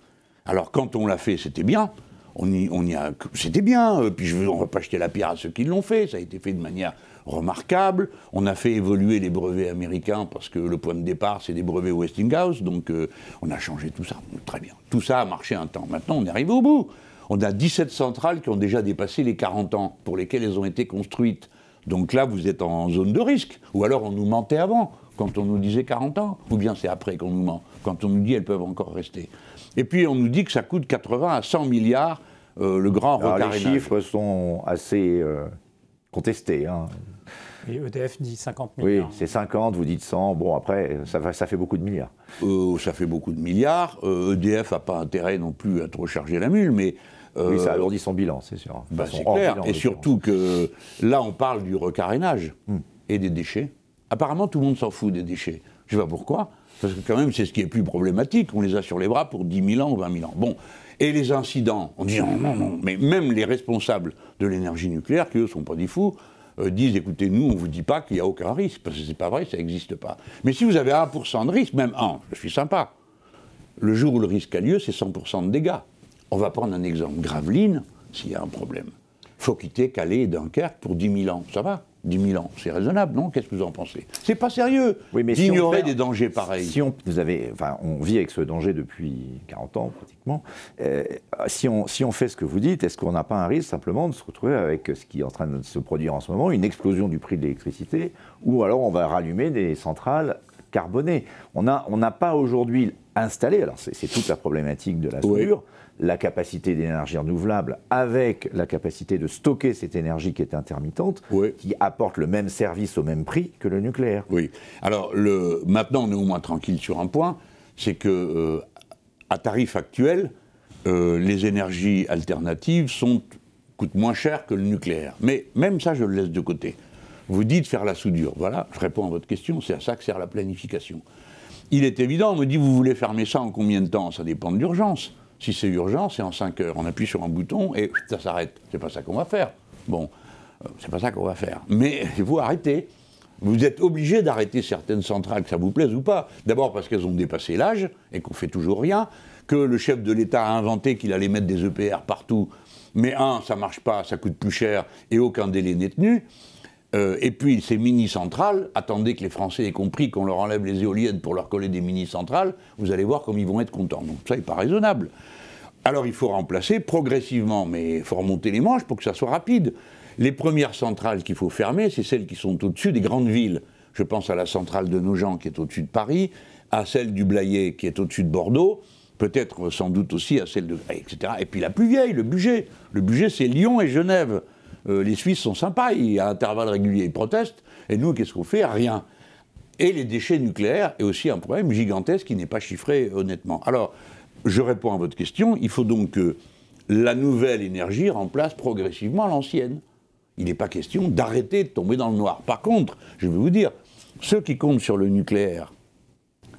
Speaker 2: Alors, quand on l'a fait, c'était bien. C'était bien. Puis on ne va pas jeter la pierre à ceux qui l'ont fait. Ça a été fait de manière remarquable. On a fait évoluer les brevets américains parce que le point de départ, c'est des brevets Westinghouse. Donc, on a changé tout ça. Très bien. Tout ça a marché un temps. Maintenant, on est arrivé au bout. On a 17 centrales qui ont déjà dépassé les 40 ans, pour lesquelles elles ont été construites Donc là, vous êtes en zone de risque. Ou alors on nous mentait avant, quand on nous disait 40 ans. Ou bien c'est après qu'on nous ment, quand on nous dit elles peuvent encore rester. Et puis on nous dit que ça coûte 80 à 100 milliards le grand recarénage.
Speaker 1: Les chiffres sont assez contestés. Hein.
Speaker 3: Et EDF dit 50 milliards.
Speaker 1: Oui, c'est 50, vous dites 100. Bon, après, ça fait beaucoup de milliards.
Speaker 2: Ça fait beaucoup de milliards. EDF n'a pas intérêt non plus à trop charger la mule, mais...
Speaker 1: oui, ça alourdit son bilan, c'est sûr.
Speaker 2: Bah, c'est clair. Et surtout que là, on parle du recarénage et des déchets. Apparemment, tout le monde s'en fout des déchets. Je ne sais pas pourquoi. Parce que quand même, c'est ce qui est plus problématique. On les a sur les bras pour 10 000 ans ou 20 000 ans. Bon. Et les incidents, on dit non. Mais même les responsables de l'énergie nucléaire, qui eux ne sont pas des fous, disent, écoutez, nous, on ne vous dit pas qu'il n'y a aucun risque. Parce que c'est pas vrai, ça n'existe pas. Mais si vous avez 1% de risque, même 1, je suis sympa. Le jour où le risque a lieu, c'est 100% de dégâts. On va prendre un exemple. Gravelines, s'il y a un problème. Il faut quitter Calais et Dunkerque pour 10 000 ans. Ça va, 10 000 ans. C'est raisonnable, non? Qu'est-ce que vous en pensez? C'est pas sérieux d'ignorer des dangers pareils.
Speaker 1: On vit avec ce danger depuis 40 ans, pratiquement. Si on fait ce que vous dites, est-ce qu'on n'a pas un risque simplement de se retrouver avec ce qui est en train de se produire en ce moment, une explosion du prix de l'électricité, ou alors on va rallumer des centrales carbonées? On n'a pas aujourd'hui installé, alors c'est toute la problématique de la soudure, la capacité d'énergie renouvelable avec la capacité de stocker cette énergie qui est intermittente, qui apporte le même service au même prix que le nucléaire.
Speaker 2: Oui. Alors, maintenant, on est au moins tranquille sur un point, c'est que à tarif actuel, les énergies alternatives coûtent moins cher que le nucléaire. Mais même ça, je le laisse de côté. Vous dites faire la soudure. Voilà, je réponds à votre question, c'est à ça que sert la planification. Il est évident, on me dit, vous voulez fermer ça en combien de temps? Ça dépend de l'urgence. Si c'est urgent, c'est en 5 heures. On appuie sur un bouton et ça s'arrête. C'est pas ça qu'on va faire. Bon, c'est pas ça qu'on va faire. Mais vous arrêtez. Vous êtes obligé d'arrêter certaines centrales, que ça vous plaise ou pas. D'abord parce qu'elles ont dépassé l'âge et qu'on fait toujours rien. Que le chef de l'État a inventé qu'il allait mettre des EPR partout. Mais ça marche pas, ça coûte plus cher et aucun délai n'est tenu. Et puis ces mini-centrales, attendez que les Français aient compris qu'on leur enlève les éoliennes pour leur coller des mini-centrales, vous allez voir comme ils vont être contents. Donc ça n'est pas raisonnable. Alors il faut remplacer progressivement, mais il faut remonter les manches pour que ça soit rapide. Les premières centrales qu'il faut fermer, c'est celles qui sont au-dessus des grandes villes. Je pense à la centrale de Nogent qui est au-dessus de Paris, à celle du Blayais qui est au-dessus de Bordeaux, peut-être sans doute aussi à celle de... etc. Et puis la plus vieille, le Bugey. Le Bugey, c'est Lyon et Genève. Les Suisses sont sympas, à intervalles réguliers, ils protestent. Et nous, qu'est-ce qu'on fait? Rien. Et les déchets nucléaires est aussi un problème gigantesque qui n'est pas chiffré honnêtement. Alors, je réponds à votre question. Il faut donc que la nouvelle énergie remplace progressivement l'ancienne. Il n'est pas question d'arrêter de tomber dans le noir. Par contre, je vais vous dire, ceux qui comptent sur le nucléaire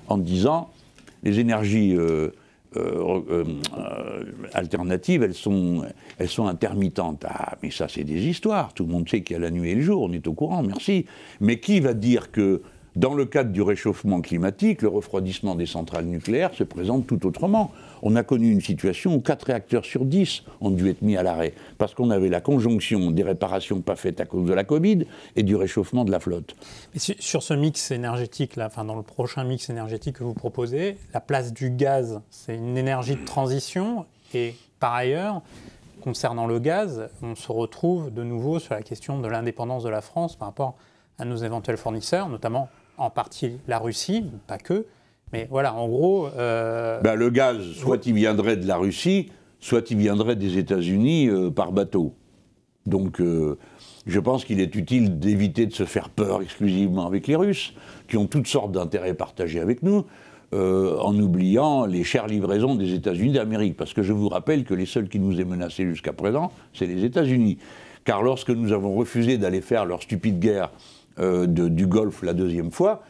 Speaker 2: en disant les énergies alternatives, elles sont intermittentes. Ah, mais ça, c'est des histoires. Tout le monde sait qu'il y a la nuit et le jour, on est au courant, merci. Mais qui va dire que, dans le cadre du réchauffement climatique, le refroidissement des centrales nucléaires se présente tout autrement? On a connu une situation où 4 réacteurs sur 10 ont dû être mis à l'arrêt, parce qu'on avait la conjonction des réparations pas faites à cause de la Covid et du réchauffement de la flotte.
Speaker 3: Mais sur ce mix énergétique, là, dans le prochain mix énergétique que vous proposez, la place du gaz, c'est une énergie de transition, et par ailleurs, concernant le gaz, on se retrouve de nouveau sur la question de l'indépendance de la France par rapport à nos éventuels fournisseurs, notamment en partie la Russie, pas que. Mais voilà, en gros...
Speaker 2: le gaz, soit il viendrait de la Russie, soit il viendrait des États-Unis par bateau. Donc, je pense qu'il est utile d'éviter de se faire peur exclusivement avec les Russes, qui ont toutes sortes d'intérêts partagés avec nous, en oubliant les chères livraisons des États-Unis d'Amérique. Parce que je vous rappelle que les seuls qui nous aient menacés jusqu'à présent, c'est les États-Unis. Car lorsque nous avons refusé d'aller faire leur stupide guerre du Golfe la deuxième fois,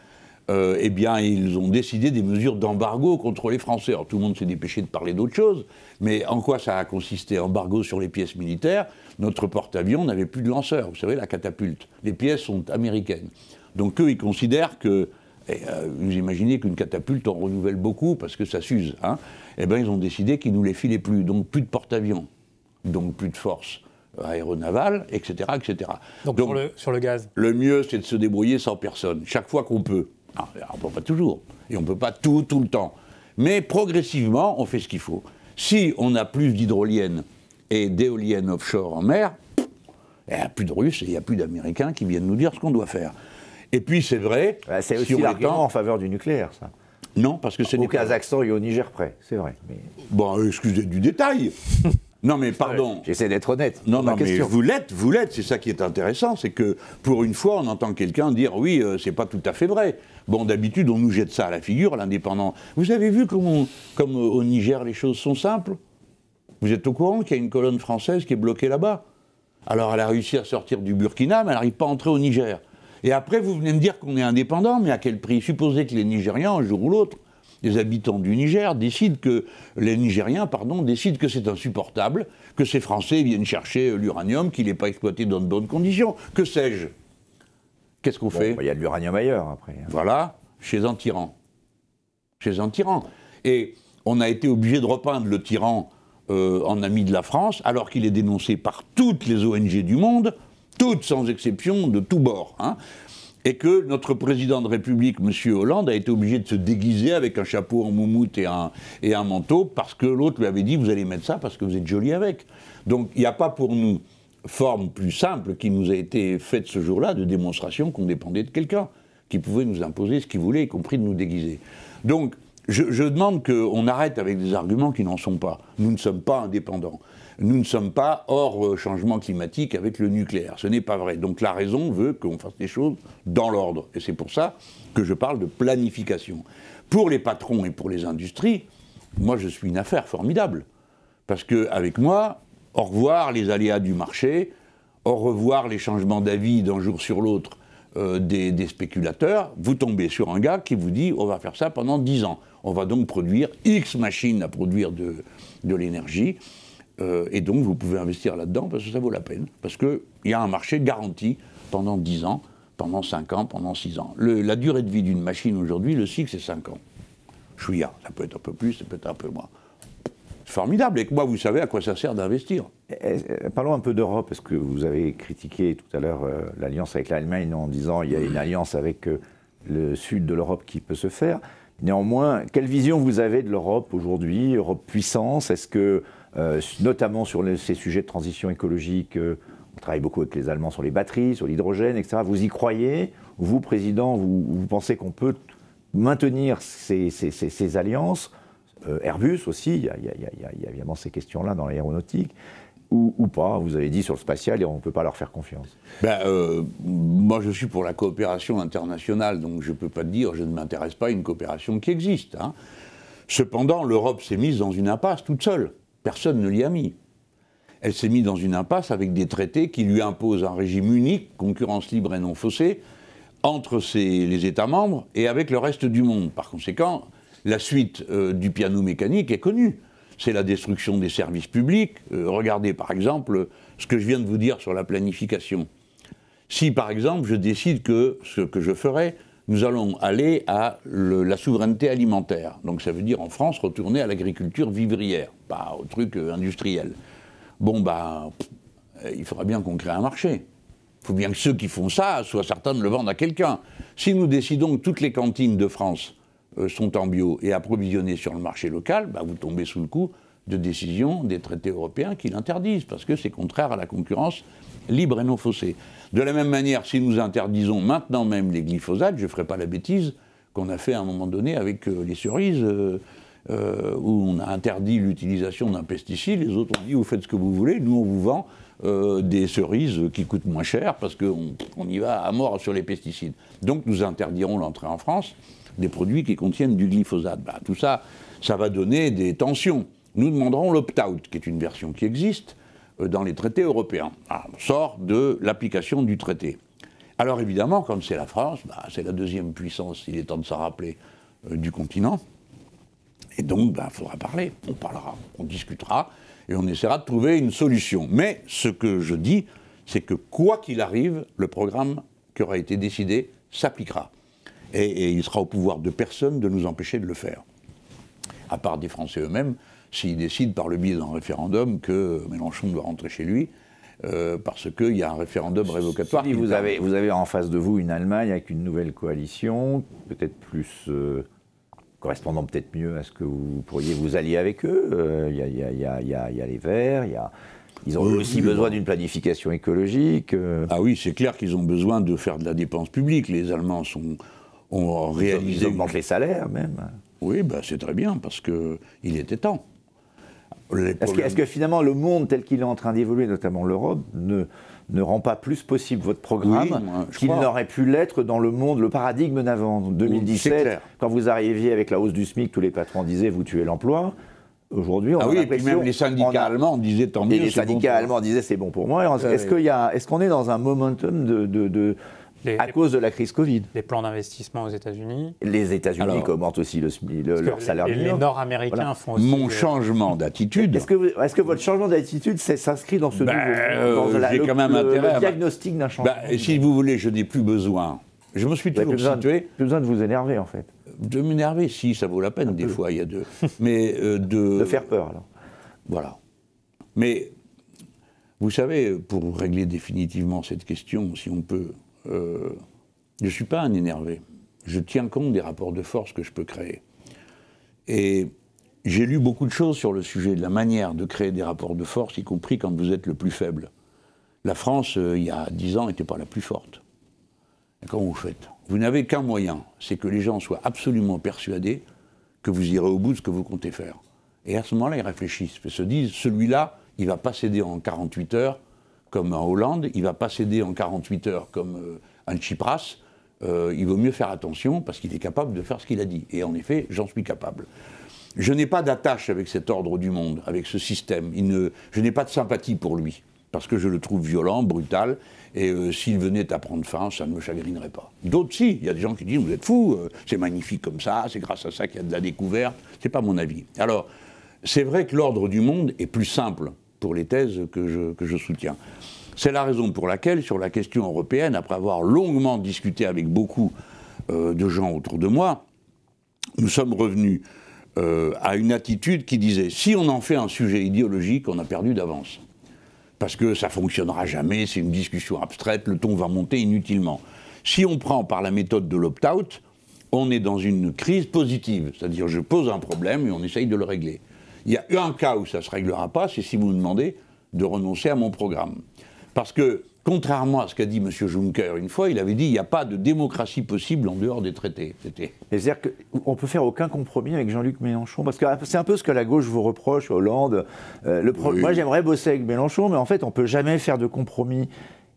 Speaker 2: eh bien, ils ont décidé des mesures d'embargo contre les Français. Alors, tout le monde s'est dépêché de parler d'autre chose, mais en quoi ça a consisté? Embargo sur les pièces militaires. Notre porte-avions n'avait plus de lanceur, vous savez, la catapulte. Les pièces sont américaines. Donc, eux, ils considèrent que, vous imaginez qu'une catapulte, on renouvelle beaucoup parce que ça s'use, hein. Eh bien, ils ont décidé qu'ils ne nous les filaient plus. Donc, plus de porte-avions, donc plus de force aéronavale, etc., etc.
Speaker 3: Donc sur le gaz,
Speaker 2: le mieux, c'est de se débrouiller sans personne, chaque fois qu'on peut. On ne peut pas toujours, et on ne peut pas tout le temps. Mais progressivement, on fait ce qu'il faut. Si on a plus d'hydroliennes et d'éoliennes offshore en mer, Il n'y a plus de Russes et il n'y a plus d'Américains qui viennent nous dire ce qu'on doit faire. Et puis c'est vrai...
Speaker 1: c'est aussi l'argument en faveur du nucléaire, ça.
Speaker 2: Non, parce que c'est...
Speaker 1: Au Kazakhstan et au Niger près, c'est vrai. Mais...
Speaker 2: Bon, excusez du détail. Non mais pardon.
Speaker 1: J'essaie d'être honnête.
Speaker 2: Non, mais vous l'êtes, c'est ça qui est intéressant, c'est que pour une fois on entend quelqu'un dire oui, c'est pas tout à fait vrai. Bon, d'habitude on nous jette ça à la figure, l'indépendant. Vous avez vu comme au Niger les choses sont simples? Vous êtes au courant qu'il y a une colonne française qui est bloquée là-bas? Alors elle a réussi à sortir du Burkina, mais elle n'arrive pas à entrer au Niger. Et après vous venez me dire qu'on est indépendant, mais à quel prix? Supposez que les Nigérians, un jour ou l'autre, les habitants du Niger décident que c'est insupportable, que ces Français viennent chercher l'uranium, qu'il n'est pas exploité dans de bonnes conditions. Que sais-je? Qu'est-ce qu'on fait?
Speaker 1: Il y a de l'uranium ailleurs, après.
Speaker 2: Voilà, chez un tyran. Chez un tyran. Et on a été obligé de repeindre le tyran en ami de la France, alors qu'il est dénoncé par toutes les ONG du monde, toutes sans exception, de tous bords, hein. Et que notre président de République, M. Hollande, a été obligé de se déguiser avec un chapeau en moumoute et un manteau, parce que l'autre lui avait dit « vous allez mettre ça parce que vous êtes joli avec ». Donc il n'y a pas pour nous forme plus simple qui nous a été faite ce jour-là de démonstration qu'on dépendait de quelqu'un, qui pouvait nous imposer ce qu'il voulait, y compris de nous déguiser. Donc je demande qu'on arrête avec des arguments qui n'en sont pas. Nous ne sommes pas indépendants. Nous ne sommes pas hors changement climatique avec le nucléaire. Ce n'est pas vrai. Donc la raison veut qu'on fasse les choses dans l'ordre. Et c'est pour ça que je parle de planification. Pour les patrons et pour les industries, moi je suis une affaire formidable. Parce qu'avec moi, au revoir les aléas du marché, au revoir les changements d'avis d'un jour sur l'autre des spéculateurs, vous tombez sur un gars qui vous dit on va faire ça pendant 10 ans. On va donc produire X machines à produire de l'énergie. Et donc vous pouvez investir là-dedans parce que ça vaut la peine. Parce qu'il y a un marché garanti pendant 10 ans, pendant 5 ans, pendant 6 ans. La durée de vie d'une machine aujourd'hui, le cycle c'est 5 ans. Chouïa, ça peut être un peu plus, ça peut être un peu moins. C'est formidable. Et que moi, vous savez à quoi ça sert d'investir.
Speaker 1: Parlons un peu d'Europe, parce que vous avez critiqué tout à l'heure l'alliance avec l'Allemagne en disant qu'il y a une alliance avec le sud de l'Europe qui peut se faire. Néanmoins, quelle vision vous avez de l'Europe aujourd'hui, Europe puissance? Est-ce que, notamment sur ces sujets de transition écologique, on travaille beaucoup avec les Allemands sur les batteries, sur l'hydrogène, etc. Vous y croyez? Vous, Président, vous pensez qu'on peut maintenir ces alliances? Airbus aussi, il y a évidemment ces questions-là dans l'aéronautique. Ou pas, vous avez dit sur le spatial, et on ne peut pas leur faire confiance.
Speaker 2: Moi, je suis pour la coopération internationale, donc je ne peux pas dire, je ne m'intéresse pas à une coopération qui existe. Hein. Cependant, l'Europe s'est mise dans une impasse toute seule. Personne ne l'y a mis. Elle s'est mise dans une impasse avec des traités qui lui imposent un régime unique, concurrence libre et non faussée, entre les États membres et avec le reste du monde. Par conséquent, la suite du piano mécanique est connue. C'est la destruction des services publics. Regardez par exemple ce que je viens de vous dire sur la planification. Si par exemple je décide que ce que je ferai, nous allons aller à la souveraineté alimentaire. Donc ça veut dire en France retourner à l'agriculture vivrière, pas au truc industriel. Bon il faudra bien qu'on crée un marché. Il faut bien que ceux qui font ça soient certains de le vendre à quelqu'un. Si nous décidons que toutes les cantines de France sont en bio et approvisionnées sur le marché local, vous tombez sous le coup de décisions des traités européens qui l'interdisent, parce que c'est contraire à la concurrence libre et non faussée. De la même manière, si nous interdisons maintenant même les glyphosates, je ne ferai pas la bêtise qu'on a fait à un moment donné avec les cerises, où on a interdit l'utilisation d'un pesticide, les autres ont dit vous faites ce que vous voulez, nous on vous vend des cerises qui coûtent moins cher, parce qu'on y va à mort sur les pesticides. Donc nous interdirons l'entrée en France des produits qui contiennent du glyphosate. Tout ça, ça va donner des tensions. Nous demanderons l'opt-out, qui est une version qui existe dans les traités européens. On sort de l'application du traité. Alors évidemment, comme c'est la France, c'est la deuxième puissance, il est temps de s'en rappeler, du continent. Et donc, il faudra parler. On parlera, on discutera, et on essaiera de trouver une solution. Mais ce que je dis, c'est que quoi qu'il arrive, le programme qui aura été décidé s'appliquera. Et il sera au pouvoir de personne de nous empêcher de le faire. À part des Français eux-mêmes, s'ils décident par le biais d'un référendum que Mélenchon doit rentrer chez lui, parce qu'il y a un référendum révocatoire.
Speaker 1: Vous avez en face de vous une Allemagne avec une nouvelle coalition, peut-être plus correspondant peut-être mieux à ce que vous pourriez vous allier avec eux. Il y a les Verts, il y a Ils ont aussi besoin d'une planification écologique.
Speaker 2: Ah oui, c'est clair qu'ils ont besoin de faire de la dépense publique. Les Allemands ont réalisé...
Speaker 1: Ils augmentent les salaires, même.
Speaker 2: Oui, ben, c'est très bien, parce qu'il était temps.
Speaker 1: Est-ce que finalement, le monde tel qu'il est en train d'évoluer, notamment l'Europe, ne rend pas plus possible votre programme qu'il n'aurait pu l'être dans le monde, le paradigme d'avant. En 2017, quand vous arriviez avec la hausse du SMIC, tous les patrons disaient « vous tuez l'emploi ». Aujourd'hui, on a
Speaker 2: et puis même les syndicats allemands disaient tant mieux.
Speaker 1: Et les syndicats allemands disaient c'est bon pour moi. Est-ce qu'on est dans un momentum à cause de la crise Covid?
Speaker 3: Les plans d'investissement aux États-Unis.
Speaker 1: Les États-Unis augmentent aussi leur salaire minimum.
Speaker 3: Les Nord-Américains font aussi.
Speaker 2: Mon changement d'attitude.
Speaker 1: Est-ce que votre changement d'attitude s'inscrit dans ce
Speaker 2: j'ai quand même intérêt
Speaker 1: le diagnostic d'un changement?
Speaker 2: Si vous voulez, je n'ai plus besoin. Je me suis toujours situé.
Speaker 1: Plus besoin de vous énerver, en fait.
Speaker 2: De m'énerver, si, ça vaut la peine, des fois, il y a de... Mais
Speaker 1: de faire peur, alors.
Speaker 2: Voilà. Mais, vous savez, pour régler définitivement cette question, si on peut, je ne suis pas un énervé. Je tiens compte des rapports de force que je peux créer. Et j'ai lu beaucoup de choses sur le sujet de la manière de créer des rapports de force, y compris quand vous êtes le plus faible. La France, il y a 10 ans, n'était pas la plus forte. Comment vous faites? Vous n'avez qu'un moyen, c'est que les gens soient absolument persuadés que vous irez au bout de ce que vous comptez faire. Et à ce moment-là, ils réfléchissent, ils se disent, celui-là, il ne va pas céder en 48 heures comme un Hollande, il ne va pas céder en 48 heures comme un Tsipras, il vaut mieux faire attention parce qu'il est capable de faire ce qu'il a dit. Et en effet, j'en suis capable. Je n'ai pas d'attache avec cet ordre du monde, avec ce système. Je n'ai pas de sympathie pour lui, parce que je le trouve violent, brutal, et s'il venait à prendre fin, ça ne me chagrinerait pas. D'autres, si. Il y a des gens qui disent, vous êtes fous, c'est magnifique comme ça, c'est grâce à ça qu'il y a de la découverte. C'est pas mon avis. Alors, c'est vrai que l'ordre du monde est plus simple pour les thèses que je soutiens. C'est la raison pour laquelle, sur la question européenne, après avoir longuement discuté avec beaucoup de gens autour de moi, nous sommes revenus à une attitude qui disait, si on en fait un sujet idéologique, on a perdu d'avance. Parce que ça ne fonctionnera jamais, c'est une discussion abstraite, le ton va monter inutilement. Si on prend par la méthode de l'opt-out, on est dans une crise positive, c'est-à-dire je pose un problème et on essaye de le régler. Il y a un cas où ça ne se réglera pas, c'est si vous me demandez de renoncer à mon programme. Parce que, contrairement à ce qu'a dit M. Juncker une fois, il avait dit qu'il n'y a pas de démocratie possible en dehors des traités.
Speaker 1: C'est-à-dire qu'on ne peut faire aucun compromis avec Jean-Luc Mélenchon, parce que c'est un peu ce que la gauche vous reproche, Hollande. Oui. Moi, j'aimerais bosser avec Mélenchon, mais en fait, on ne peut jamais faire de compromis.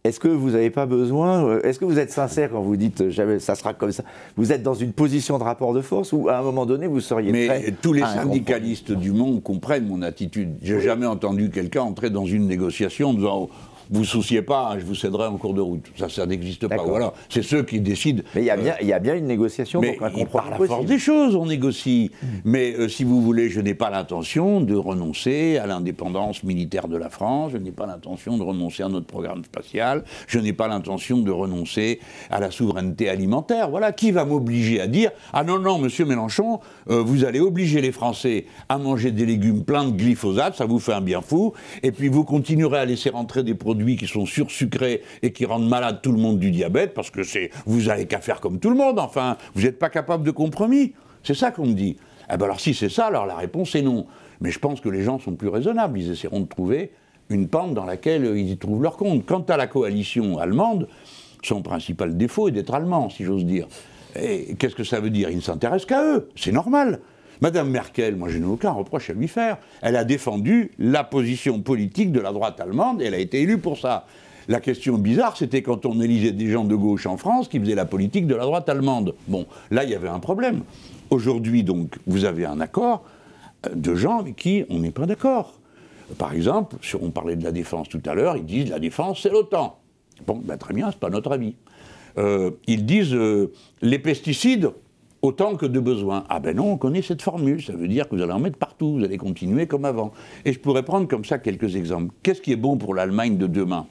Speaker 1: Est-ce que vous n'avez pas besoin, est-ce que vous êtes sincère quand vous dites jamais ça sera comme ça? Vous êtes dans une position de rapport de force ou à un moment donné vous seriez prêt?
Speaker 2: Mais tous les syndicalistes du monde comprennent mon attitude. J'ai jamais entendu quelqu'un entrer dans une négociation en disant vous souciez pas, je vous céderai en cours de route. Ça n'existe pas. Voilà. C'est ceux qui décident.
Speaker 1: Mais il y a bien une négociation, donc un compromis
Speaker 2: par la force des choses, on négocie. Mais si vous voulez, je n'ai pas l'intention de renoncer à l'indépendance militaire de la France, je n'ai pas l'intention de renoncer à notre programme spatial, je n'ai pas l'intention de renoncer à la souveraineté alimentaire. Voilà, qui va m'obliger à dire « Ah non, non, monsieur Mélenchon, vous allez obliger les Français à manger des légumes pleins de glyphosate, ça vous fait un bien fou, et puis vous continuerez à laisser rentrer des produits qui sont sursucrés et qui rendent malade tout le monde du diabète, parce que vous n'avez qu'à faire comme tout le monde, enfin, vous n'êtes pas capable de compromis. » C'est ça qu'on me dit. Eh ben alors si c'est ça, alors la réponse est non. Mais je pense que les gens sont plus raisonnables, ils essaieront de trouver une pente dans laquelle ils y trouvent leur compte. Quant à la coalition allemande, son principal défaut est d'être allemand, si j'ose dire. Et qu'est-ce que ça veut dire? Ils ne s'intéressent qu'à eux, c'est normal. Madame Merkel, moi je n'ai aucun reproche à lui faire. Elle a défendu la position politique de la droite allemande et elle a été élue pour ça. La question bizarre, c'était quand on élisait des gens de gauche en France qui faisaient la politique de la droite allemande. Bon, là il y avait un problème. Aujourd'hui donc, vous avez un accord de gens avec qui on n'est pas d'accord. Par exemple, on parlait de la défense tout à l'heure, ils disent la défense c'est l'OTAN. Bon, ben, très bien, c'est pas notre avis. Ils disent les pesticides, autant que de besoin. Ah ben non, on connaît cette formule, ça veut dire que vous allez en mettre partout, vous allez continuer comme avant. Et je pourrais prendre comme ça quelques exemples. Qu'est-ce qui est bon pour l'Allemagne de demain?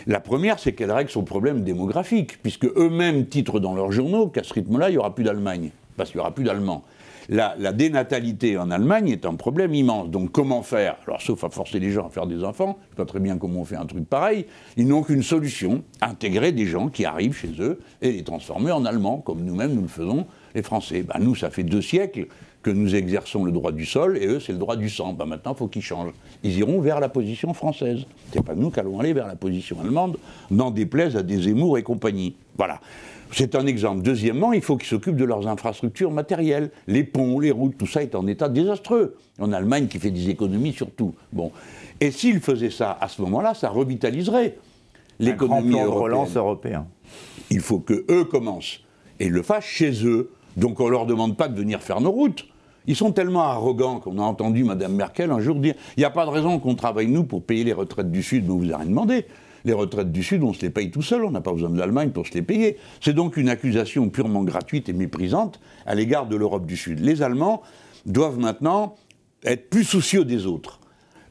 Speaker 2: La première, c'est qu'elle règle son problème démographique, puisque eux-mêmes titrent dans leurs journaux qu'à ce rythme-là, il n'y aura plus d'Allemagne, parce qu'il n'y aura plus d'Allemands. La dénatalité en Allemagne est un problème immense. Donc comment faire? Alors sauf à forcer les gens à faire des enfants, je ne sais pas très bien comment on fait un truc pareil, ils n'ont qu'une solution, intégrer des gens qui arrivent chez eux et les transformer en Allemands, comme nous-mêmes nous le faisons, les Français. Ben, nous, ça fait 2 siècles que nous exerçons le droit du sol, et eux, c'est le droit du sang. Ben maintenant, il faut qu'ils changent. Ils iront vers la position française. C'est pas nous qui allons aller vers la position allemande, n'en déplaise à des Zemmour et compagnie. Voilà. C'est un exemple. Deuxièmement, il faut qu'ils s'occupent de leurs infrastructures matérielles. Les ponts, les routes, tout ça est en état désastreux. En Allemagne, qui fait des économies sur tout. Bon. Et s'ils faisaient ça, à ce moment-là, ça revitaliserait l'économie européenne.
Speaker 1: Relance européen.
Speaker 2: Il faut qu'eux commencent et le fassent chez eux. Donc on ne leur demande pas de venir faire nos routes. Ils sont tellement arrogants qu'on a entendu Mme Merkel un jour dire « Il n'y a pas de raison qu'on travaille, nous, pour payer les retraites du Sud, mais on vous a rien demandé. Les retraites du Sud, on se les paye tout seul, on n'a pas besoin de l'Allemagne pour se les payer. » C'est donc une accusation purement gratuite et méprisante à l'égard de l'Europe du Sud. Les Allemands doivent maintenant être plus soucieux des autres.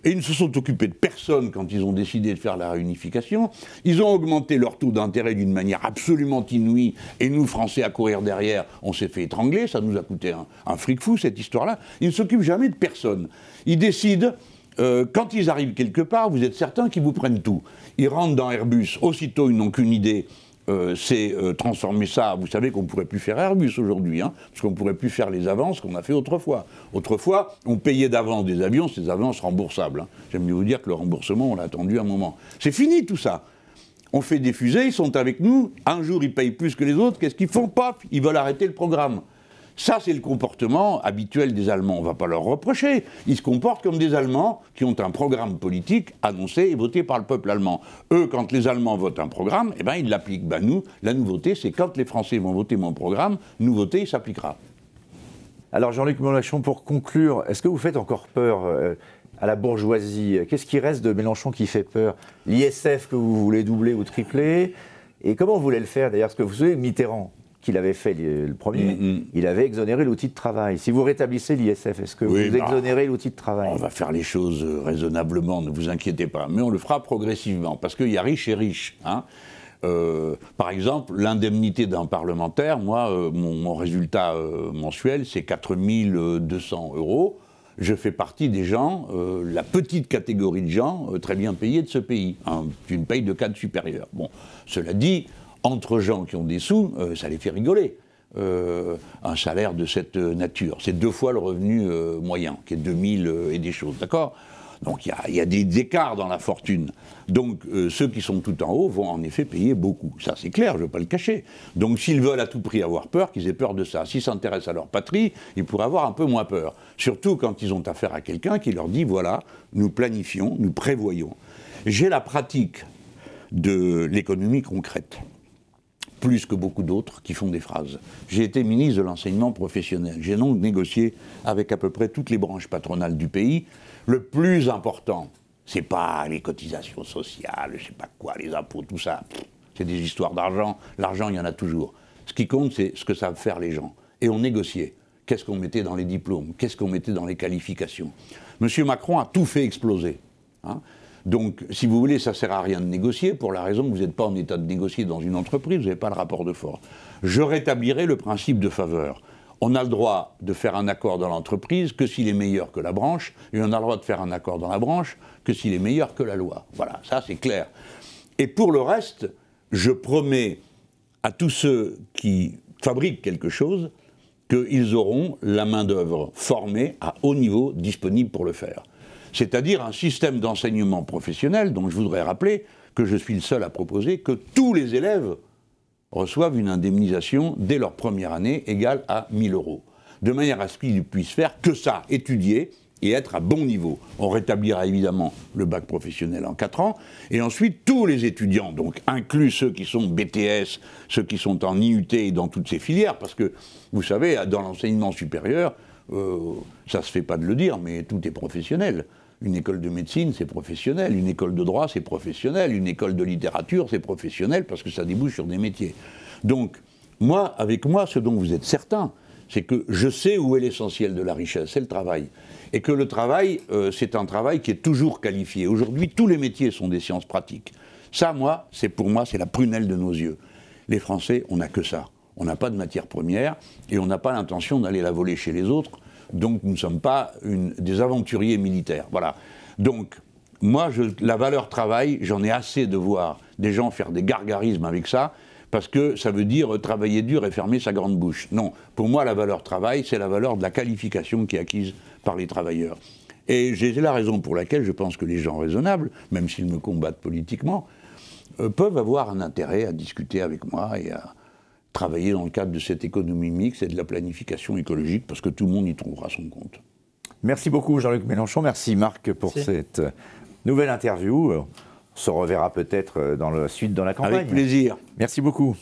Speaker 2: Et ils ne se sont occupés de personne quand ils ont décidé de faire la réunification. Ils ont augmenté leur taux d'intérêt d'une manière absolument inouïe. Et nous, Français, à courir derrière, on s'est fait étrangler. Ça nous a coûté un fric fou, cette histoire-là. Ils ne s'occupent jamais de personne. Ils décident, quand ils arrivent quelque part, vous êtes certains qu'ils vous prennent tout. Ils rentrent dans Airbus, aussitôt ils n'ont qu'une idée. C'est transformer ça. Vous savez qu'on ne pourrait plus faire Airbus aujourd'hui, hein, parce qu'on ne pourrait plus faire les avances qu'on a fait autrefois. Autrefois, on payait d'avance des avions, ces avances remboursables. Hein. J'aime mieux vous dire que le remboursement, on l'a attendu un moment. C'est fini tout ça. On fait des fusées, ils sont avec nous, un jour ils payent plus que les autres, qu'est-ce qu'ils font? Paf, ils veulent arrêter le programme. Ça, c'est le comportement habituel des Allemands. On ne va pas leur reprocher. Ils se comportent comme des Allemands qui ont un programme politique annoncé et voté par le peuple allemand. Eux, quand les Allemands votent un programme, eh ben, ils l'appliquent. Ben, nous, la nouveauté, c'est quand les Français vont voter mon programme, nouveauté, il s'appliquera.
Speaker 1: Alors, Jean-Luc Mélenchon, pour conclure, est-ce que vous faites encore peur à la bourgeoisie? Qu'est-ce qui reste de Mélenchon qui fait peur? L'ISF que vous voulez doubler ou tripler? Et comment vous voulez le faire, d'ailleurs? Parce que vous savez, Mitterrand, qu'il avait fait le premier, il avait exonéré l'outil de travail. Si vous rétablissez l'ISF, est-ce que vous exonérez l'outil de travail?
Speaker 2: On va faire les choses raisonnablement, ne vous inquiétez pas. Mais on le fera progressivement, parce qu'il y a riches et riches. Hein. Par exemple, l'indemnité d'un parlementaire, moi, mon résultat mensuel, c'est 4 200 €. Je fais partie des gens, la petite catégorie de gens très bien payés de ce pays. Hein, une paye de cadre supérieur. Bon, cela dit, entre gens qui ont des sous, ça les fait rigoler. Un salaire de cette nature. C'est 2 fois le revenu moyen, qui est 2000 et des choses, d'accord? Donc il y a des écarts dans la fortune. Donc ceux qui sont tout en haut vont en effet payer beaucoup. Ça c'est clair, je ne veux pas le cacher. Donc s'ils veulent à tout prix avoir peur, qu'ils aient peur de ça. S'ils s'intéressent à leur patrie, ils pourraient avoir un peu moins peur. Surtout quand ils ont affaire à quelqu'un qui leur dit, voilà, nous planifions, nous prévoyons. J'ai la pratique de l'économie concrète, plus que beaucoup d'autres qui font des phrases. J'ai été ministre de l'enseignement professionnel. J'ai donc négocié avec à peu près toutes les branches patronales du pays. Le plus important, c'est pas les cotisations sociales, je sais pas quoi, les impôts, tout ça. C'est des histoires d'argent. L'argent, il y en a toujours. Ce qui compte, c'est ce que savent faire les gens. Et on négociait. Qu'est-ce qu'on mettait dans les diplômes? Qu'est-ce qu'on mettait dans les qualifications? Monsieur Macron a tout fait exploser. Hein. Donc, si vous voulez, ça ne sert à rien de négocier, pour la raison que vous n'êtes pas en état de négocier dans une entreprise, vous n'avez pas le rapport de force. Je rétablirai le principe de faveur. On a le droit de faire un accord dans l'entreprise que s'il est meilleur que la branche, et on a le droit de faire un accord dans la branche que s'il est meilleur que la loi. Voilà, ça c'est clair. Et pour le reste, je promets à tous ceux qui fabriquent quelque chose qu'ils auront la main-d'œuvre formée à haut niveau disponible pour le faire. C'est-à-dire un système d'enseignement professionnel dont je voudrais rappeler que je suis le seul à proposer que tous les élèves reçoivent une indemnisation dès leur première année égale à 1 000 €, de manière à ce qu'ils puissent faire que ça, étudier et être à bon niveau. On rétablira évidemment le bac professionnel en 4 ans, et ensuite tous les étudiants, donc inclus ceux qui sont BTS, ceux qui sont en IUT et dans toutes ces filières, parce que, vous savez, dans l'enseignement supérieur, ça ne se fait pas de le dire, mais tout est professionnel. Une école de médecine, c'est professionnel. Une école de droit, c'est professionnel. Une école de littérature, c'est professionnel parce que ça débouche sur des métiers. Donc, moi, avec moi, ce dont vous êtes certain, c'est que je sais où est l'essentiel de la richesse, c'est le travail. Et que le travail, c'est un travail qui est toujours qualifié. Aujourd'hui, tous les métiers sont des sciences pratiques. Ça, pour moi, c'est la prunelle de nos yeux. Les Français, on n'a que ça. On n'a pas de matière première et on n'a pas l'intention d'aller la voler chez les autres. Donc nous ne sommes pas des aventuriers militaires. Voilà. Donc, moi, la valeur travail, j'en ai assez de voir des gens faire des gargarismes avec ça. parce que ça veut dire travailler dur et fermer sa grande bouche. Non, pour moi, la valeur travail, c'est la valeur de la qualification qui est acquise par les travailleurs. Et c'est la raison pour laquelle je pense que les gens raisonnables, même s'ils me combattent politiquement, peuvent avoir un intérêt à discuter avec moi et à travailler dans le cadre de cette économie mixte et de la planification écologique, parce que tout le monde y trouvera son compte.
Speaker 1: Merci beaucoup Jean-Luc Mélenchon, merci Marc pour cette nouvelle interview. On se reverra peut-être dans la suite dans la campagne.
Speaker 2: Avec plaisir.
Speaker 1: Merci beaucoup.